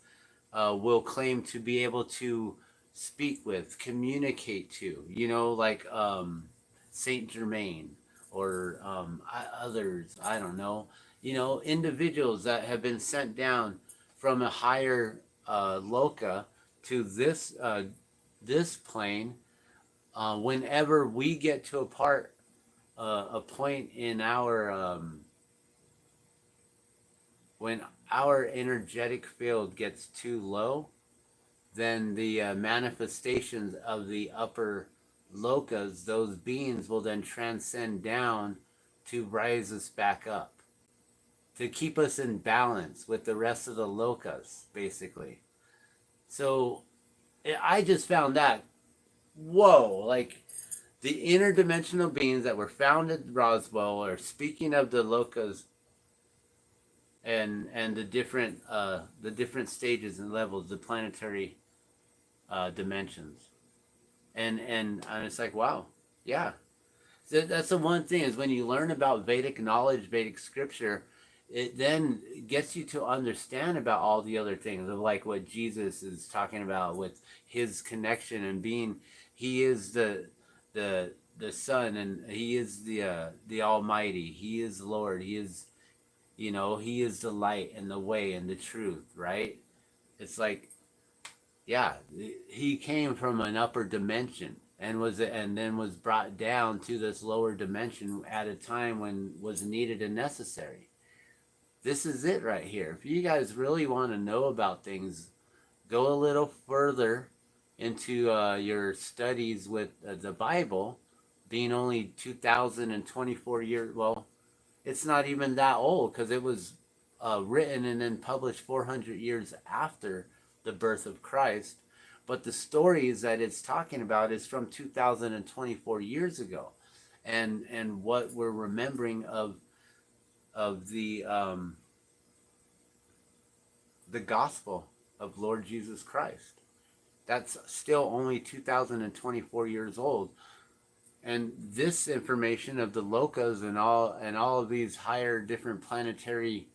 will claim to be able to speak with, communicate to, you know, like Saint Germain, or others, I don't know, you know, individuals that have been sent down from a higher loka to this this plane. Whenever we get to a point in our when our energetic field gets too low, then the manifestations of the upper lokas, those beings, will then transcend down to rise us back up, to keep us in balance with the rest of the lokas, basically. So I just found that, whoa, like the interdimensional beings that were found at Roswell are speaking of the lokas, and the different stages and levels, the planetary dimensions, and it's like, wow, yeah. So that's the one thing, is when you learn about Vedic knowledge, Vedic scripture, it then gets you to understand about all the other things of like what Jesus is talking about with his connection and being, he is the Son, and he is the Almighty, he is Lord, he is, you know, he is the light and the way and the truth, right? It's like, yeah, he came from an upper dimension and then was brought down to this lower dimension at a time when was needed and necessary. This is it right here. If you guys really want to know about things, go a little further into your studies with the Bible, being only 2024 years, well, it's not even that old, because it was written and then published 400 years after the birth of Christ. But the stories that it's talking about is from 2024 years ago, and what we're remembering of the gospel of Lord Jesus Christ. That's still only 2024 years old. And this information of the lokas and all of these higher different planetary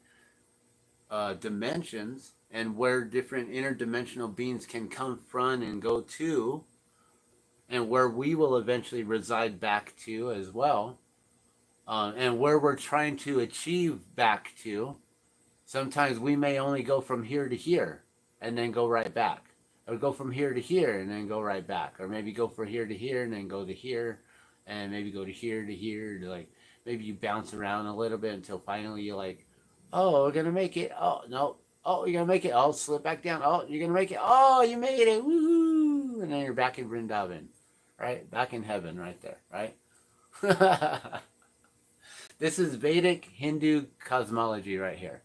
dimensions, and where different interdimensional beings can come from and go to, and where we will eventually reside back to as well, and where we're trying to achieve back to. Sometimes we may only go from here to here and then go right back. or go from here to here and then go right back, or maybe go from here to here and then go to here, and maybe go to here to here, to like maybe you bounce around a little bit until finally you're like, oh, we're gonna make it. Oh no, oh, you're gonna make it. Oh, slip back down. Oh, you're gonna make it. Oh, you made it. Woohoo! And then you're back in Vrindavan, right? Back in heaven, right there, right? This is Vedic Hindu cosmology right here.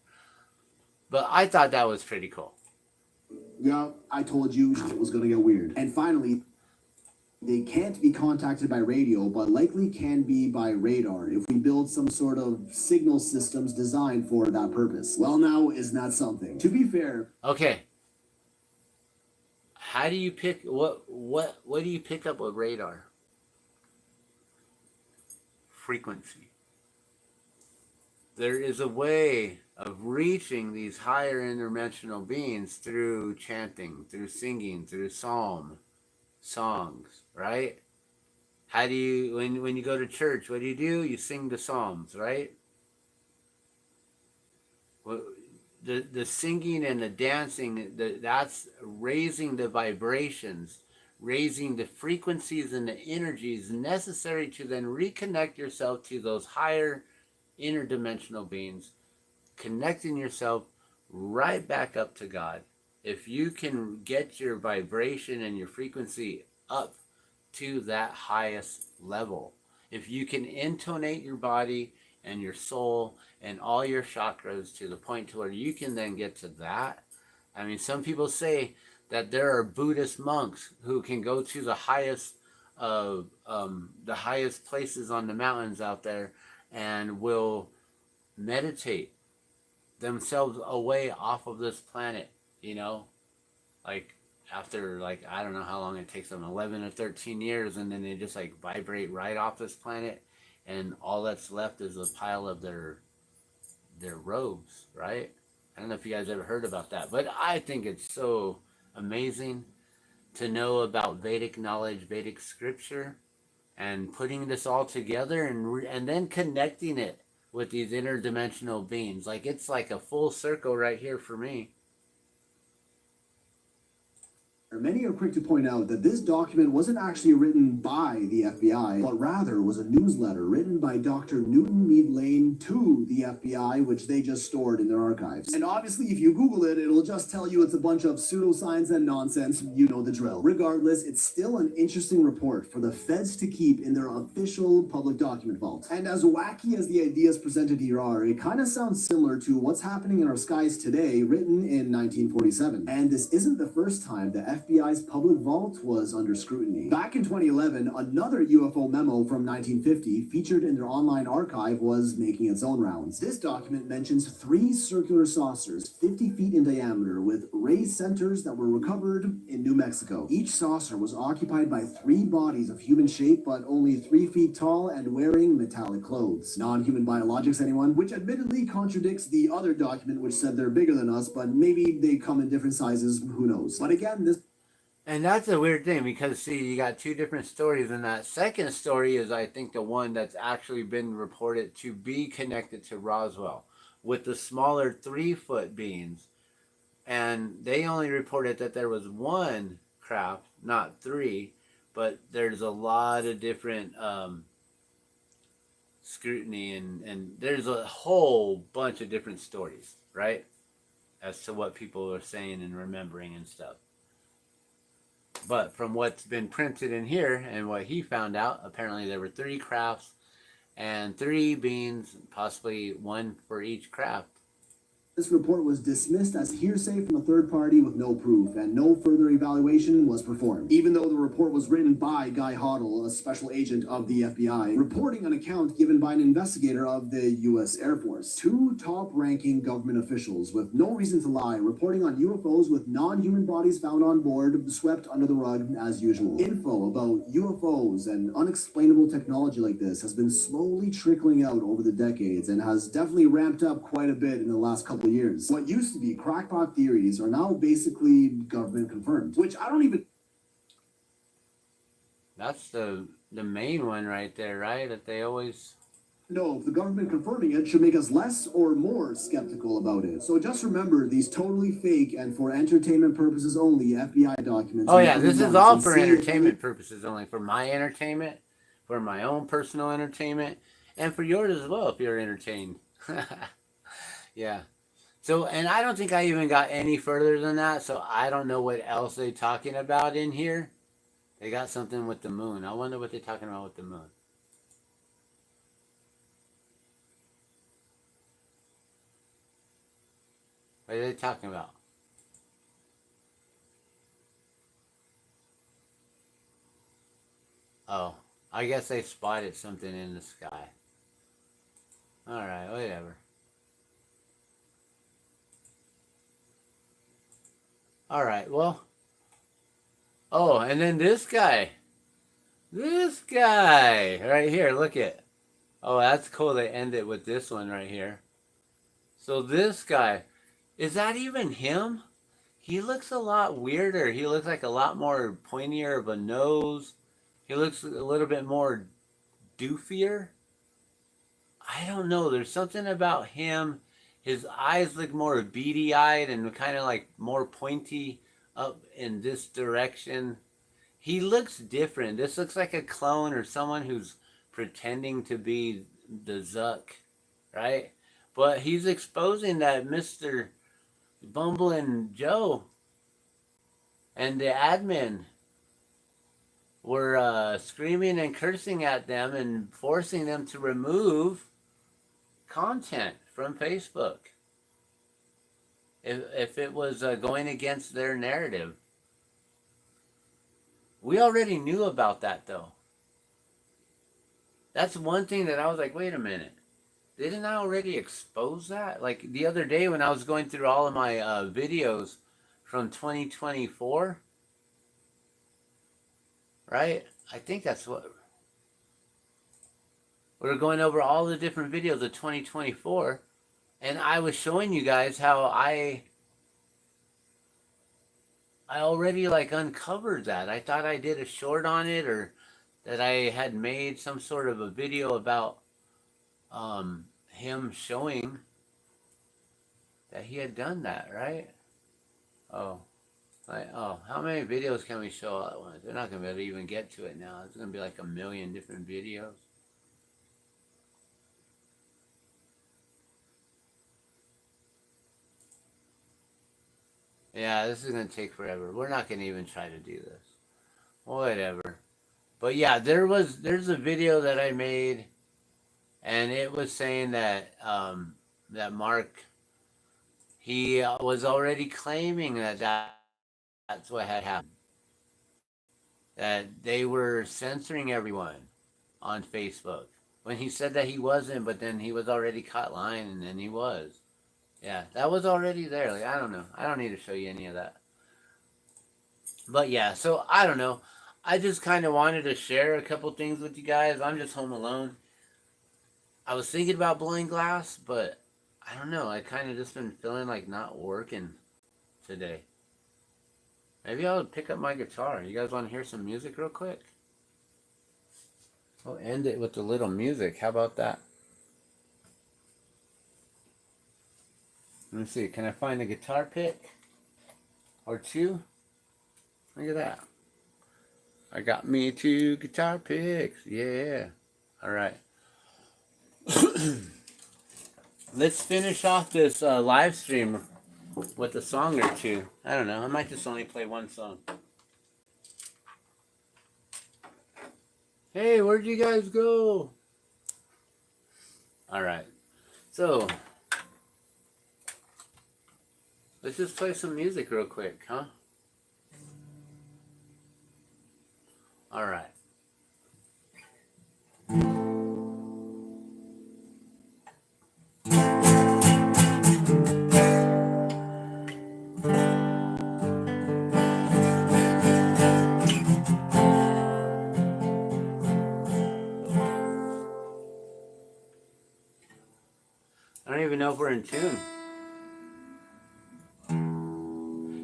But I thought that was pretty cool. Yeah, I told you it was gonna get weird. And finally, they can't be contacted by radio, but likely can be by radar if we build some sort of signal systems designed for that purpose. Well, now, isn't that something? To be fair. Okay. How do you pick what do you pick up with radar? Frequency. There is a way of reaching these higher interdimensional beings through chanting, through singing, through songs, right? How do you, when you go to church, what do? You sing the psalms, right? Well, the singing and the dancing, that's raising the vibrations, raising the frequencies and the energies necessary to then reconnect yourself to those higher interdimensional beings, connecting yourself right back up to God. If you can get your vibration and your frequency up to that highest level, if you can intonate your body and your soul and all your chakras to the point to where you can then get to that. I mean, some people say that there are Buddhist monks who can go to the highest places on the mountains out there and will meditate themselves away off of this planet, you know, like after, like, I don't know how long it takes them, 11 or 13 years, and then they just like vibrate right off this planet, and all that's left is a pile of their robes, right? I don't know if you guys ever heard about that, but I think it's so amazing to know about Vedic knowledge, Vedic scripture, and putting this all together and then connecting it with these interdimensional beings. Like, it's like a full circle right here for me. Many are quick to point out that this document wasn't actually written by the FBI, but rather was a newsletter written by Dr. Newton Mead Lane to the FBI, which they just stored in their archives. And obviously, if you Google it, it'll just tell you it's a bunch of pseudoscience and nonsense. You know the drill. Regardless, it's still an interesting report for the feds to keep in their official public document vault. And as wacky as the ideas presented here are, it kind of sounds similar to what's happening in our skies today, written in 1947. And this isn't the first time the FBI's public vault was under scrutiny. Back in 2011, another UFO memo from 1950 featured in their online archive was making its own rounds. This document mentions 3 circular saucers 50 feet in diameter with raised centers that were recovered in New Mexico. Each saucer was occupied by 3 bodies of human shape, but only 3 feet tall and wearing metallic clothes. Non-human biologics, anyone? Which admittedly contradicts the other document which said they're bigger than us, but maybe they come in different sizes, who knows. But again, this... And that's a weird thing, because see, you got 2 different stories, and that second story is, I think, the one that's actually been reported to be connected to Roswell with the smaller 3-foot beings. And they only reported that there was 1 craft, not 3, but there's a lot of different scrutiny, and there's a whole bunch of different stories, right, as to what people are saying and remembering and stuff. But from what's been printed in here and what he found out, apparently there were 3 crafts and 3 beings, possibly 1 for each craft. This report was dismissed as hearsay from a third party with no proof, and no further evaluation was performed. Even though the report was written by Guy Hoddle, a special agent of the FBI, reporting an account given by an investigator of the U.S. Air Force. 2 top-ranking government officials, with no reason to lie, reporting on UFOs with non-human bodies found on board, swept under the rug as usual. Info about UFOs and unexplainable technology like this has been slowly trickling out over the decades, and has definitely ramped up quite a bit in the last couple of years. What used to be crackpot theories are now basically government confirmed, which I don't even... That's the main one right there, right? That they always... No, the government confirming it should make us less or more skeptical about it. So just remember, these totally fake and for entertainment purposes only FBI documents. Oh yeah, this is all for Insane. entertainment purposes only. For my entertainment, for my own personal entertainment, and for yours as well if you're entertained. Yeah. So, and I don't think I even got any further than that, so I don't know what else they're talking about in here. They got something with the moon. I wonder what they're talking about with the moon. What are they talking about? Oh, I guess they spotted something in the sky. Alright, whatever. Alright, well. Oh, and then this guy. This guy right here, look at. Oh, that's cool. They end it with this one right here. So this guy, is that even him? He looks a lot weirder. He looks like a lot more pointier of a nose. He looks a little bit more doofier. I don't know. There's something about him. His eyes look more beady-eyed and kind of like more pointy up in this direction. He looks different. This looks like a clone or someone who's pretending to be the Zuck, right? But he's exposing that Mr. Bumbling Joe and the admin were screaming and cursing at them and forcing them to remove content from Facebook if it was going against their narrative. We already knew about that, though. That's one thing that I was like, wait a minute. Didn't I already expose that? Like the other day when I was going through all of my videos from 2024, right? I think that's what... We're going over all the different videos of 2024, and I was showing you guys how I already like uncovered that. I thought I did a short on it, or that I had made some sort of a video about him showing that he had done that, right? Oh, how many videos can we show at once? They're not going to be able to even get to it now. It's going to be like 1 million different videos. Yeah, this is going to take forever. We're not going to even try to do this. Whatever. But yeah, there's a video that I made, and it was saying that that Mark, he was already claiming that's what had happened. That they were censoring everyone on Facebook. When he said that he wasn't, but then he was already caught lying, and then he was. Yeah, that was already there. Like, I don't know. I don't need to show you any of that. But yeah, so I don't know. I just kind of wanted to share a couple things with you guys. I'm just home alone. I was thinking about blowing glass, but I don't know. I kind of just been feeling like not working today. Maybe I'll pick up my guitar. You guys want to hear some music real quick? We'll end it with a little music. How about that? Let me see. Can I find a guitar pick? Or two? Look at that. I got me 2 guitar picks. Yeah. All right. Let's finish off this live stream with a song or two. I don't know. I might just only play one song. Hey, where'd you guys go? All right. So, let's just play some music real quick, huh? All right. I don't even know if we're in tune.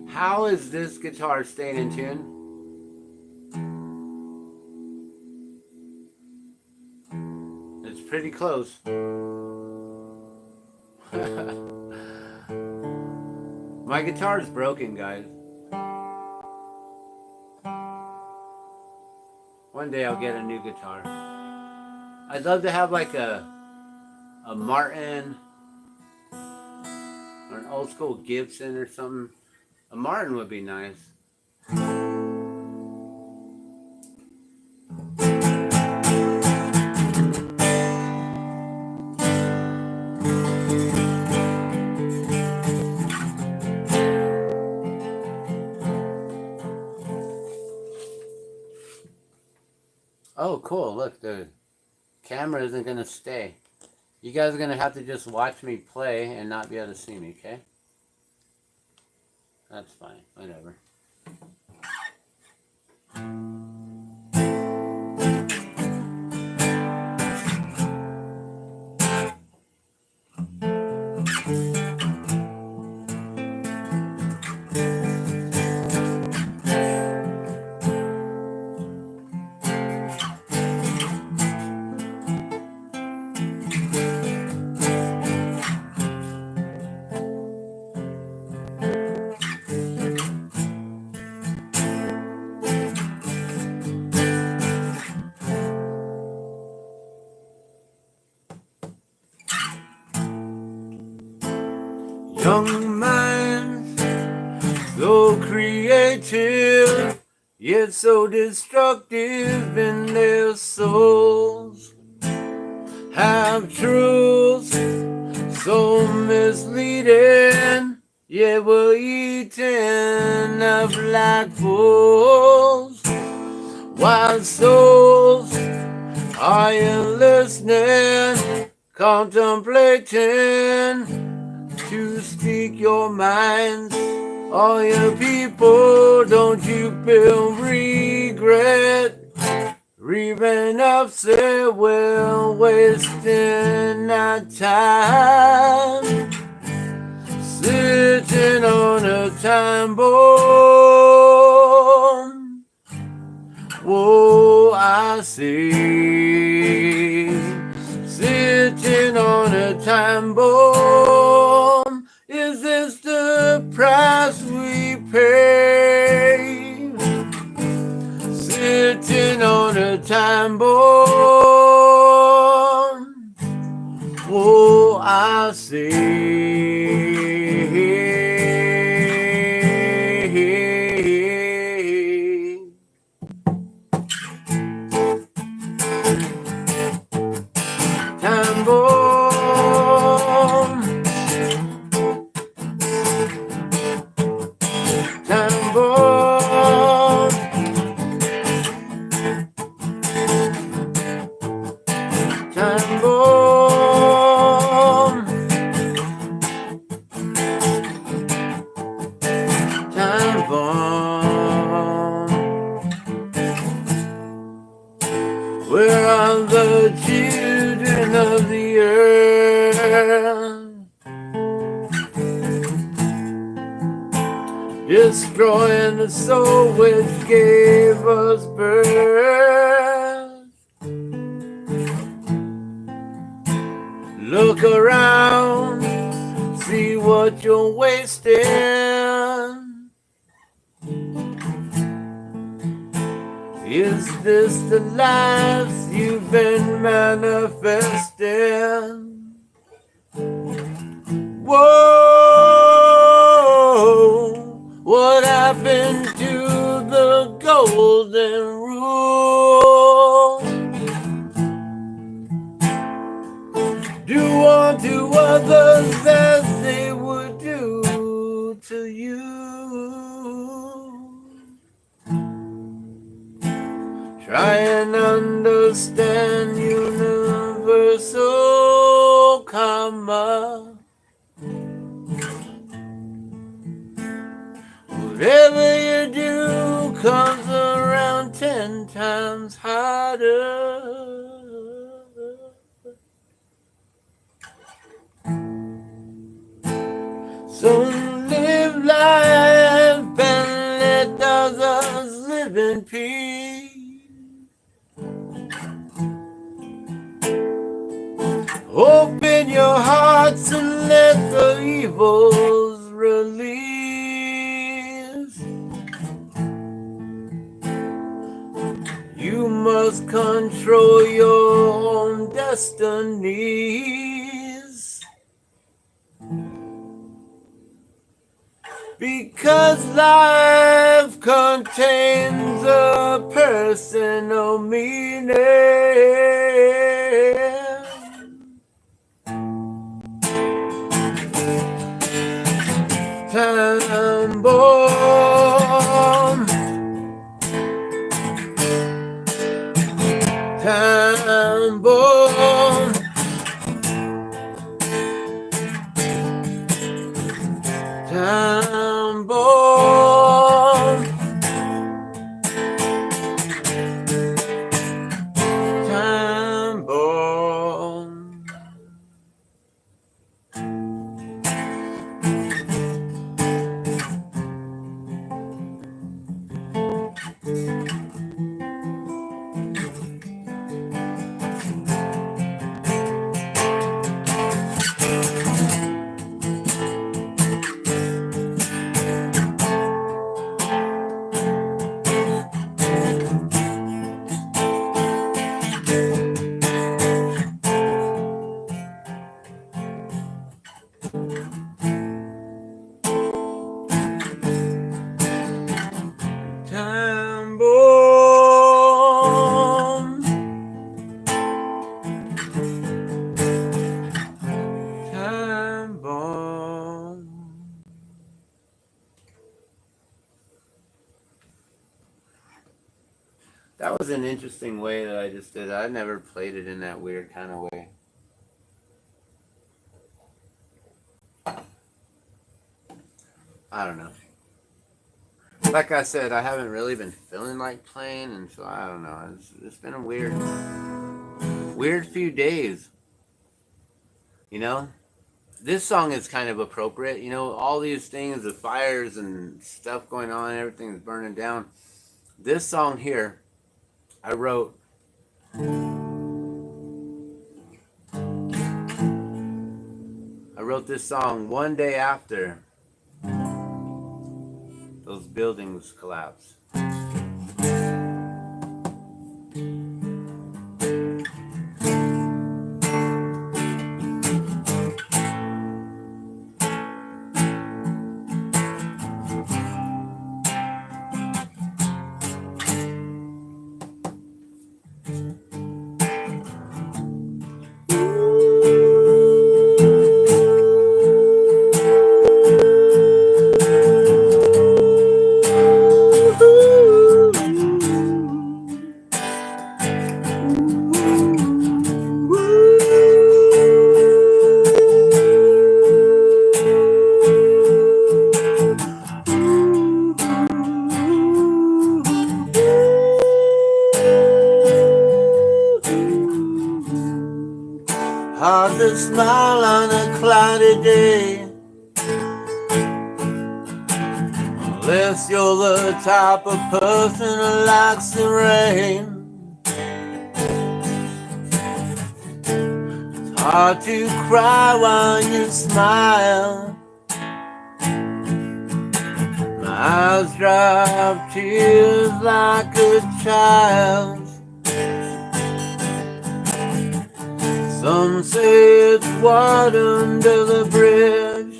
How is this guitar staying in tune? It's pretty close. My guitar is broken, guys. One day I'll get a new guitar. I'd love to have like a Martin or an old school Gibson or something. A Martin would be nice. Oh, cool. Look, the camera isn't going to stay. You guys are going to have to just watch me play and not be able to see me, okay? That's fine. Whatever. Young minds, so creative, yet so destructive in their souls. Have truths so misleading, yet we're eaten up like fools. Wild souls, are you listening? Contemplating to speak your minds. All your people, don't you feel regret? Reaping upset, we're wasting our time. Sitting on a time bomb. Whoa, I see. Sitting on a time bomb. Is this the price we pay? Sitting on a time bomb. Oh, I see. Time bomb. Time bomb. Time bomb. Time bomb. Where are the children of the earth? Destroying the soul which gave us birth. Look around, see what you're wasting. Is this the life you've been manifesting? Whoa, what happened to the golden rule? Do unto others as they would do to you. Try and understand universal karma. Whatever you do comes around 10 times harder. So live life and let others live in peace. Open your hearts and let the evils release. You must control your own destinies. Because life contains a personal meaning. Time bomb. Time bomb. Time bomb. Time bomb. Time bomb. Time bomb. That was an interesting way that I just did it. I never played it in that weird kind of way. I don't know. Like I said, I haven't really been feeling like playing, and so I don't know. It's been a weird few days. You know? This song is kind of appropriate. You know, all these things, the fires and stuff going on, everything's burning down. This song here, I wrote this song one day after those buildings collapsed. Hard to smile on a cloudy day, unless you're the type of person who likes the rain. It's hard to cry while you smile. My eyes drop tears like a child. Some say it's water under the bridge.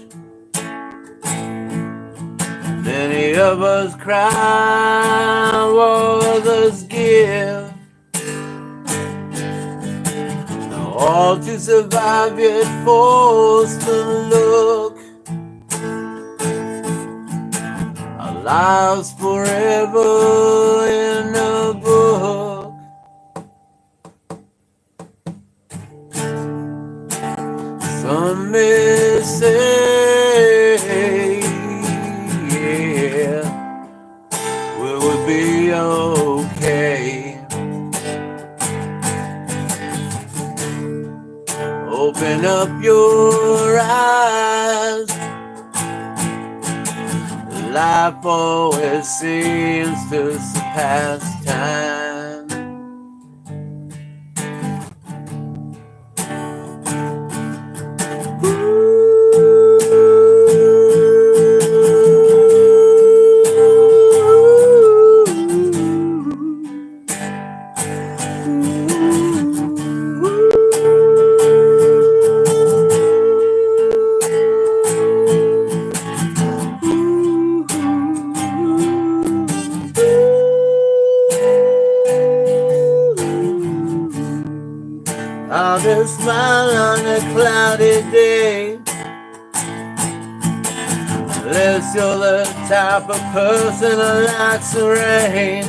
Many of us cry while others give. Now all to survive yet forced to look. Our lives forever in a book. Some may say, yeah, we'll be okay. Open up your eyes. Life always seems to surpass time. found a smile on a cloudy day. Unless you're the type of person who likes the rain.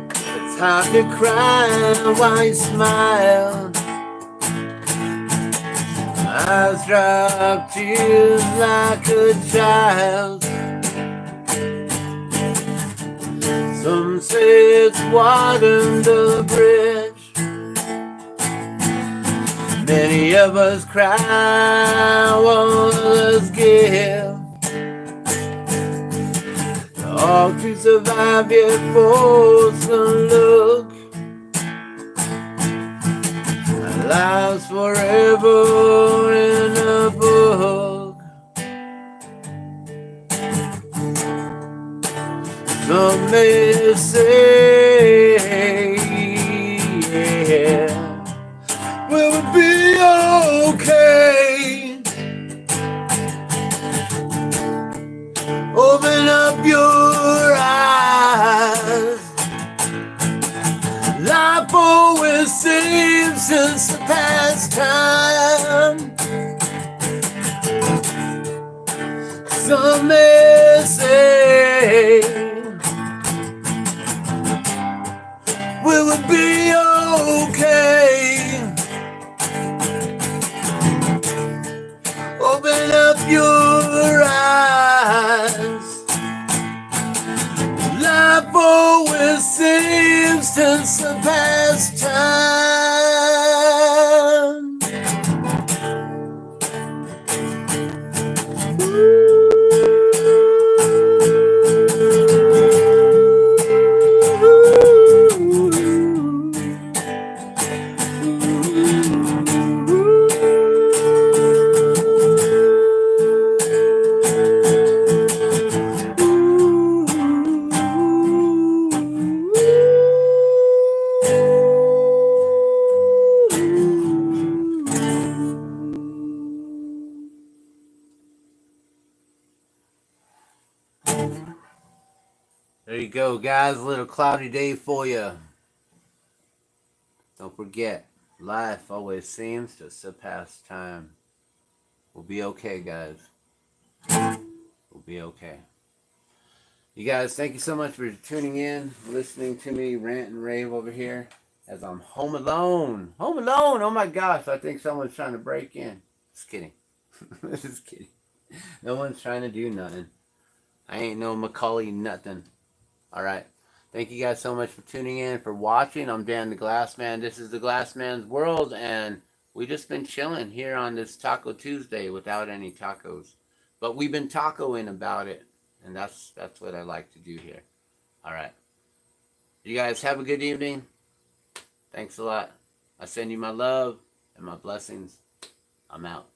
It's hard to cry while you smile. Eyes drop tears like a child. Some say it's water under the bridge. Many of us cry, while others give. All to survive, yet forced to look. Our lives forever in a book. Some may say, yeah, will it be okay? Open up your eyes. Life always seems just a pastime. Some may say, will it be okay? Open up your eyes. Life always seems to surpass time. There you go, guys. A little cloudy day for you. Don't forget, life always seems to surpass time. We'll be okay, guys. We'll be okay. You guys, thank you so much for tuning in, listening to me rant and rave over here as I'm home alone. Home alone! Oh my gosh, I think someone's trying to break in. Just kidding. Just kidding. No one's trying to do nothing. I ain't no Macaulay nothing. Alright. Thank you guys so much for tuning in, for watching. I'm Dan the Glass Man. This is the Glass Man's World, and we just been chilling here on this Taco Tuesday without any tacos. But we've been tacoing about it, and that's what I like to do here. Alright. You guys have a good evening. Thanks a lot. I send you my love and my blessings. I'm out.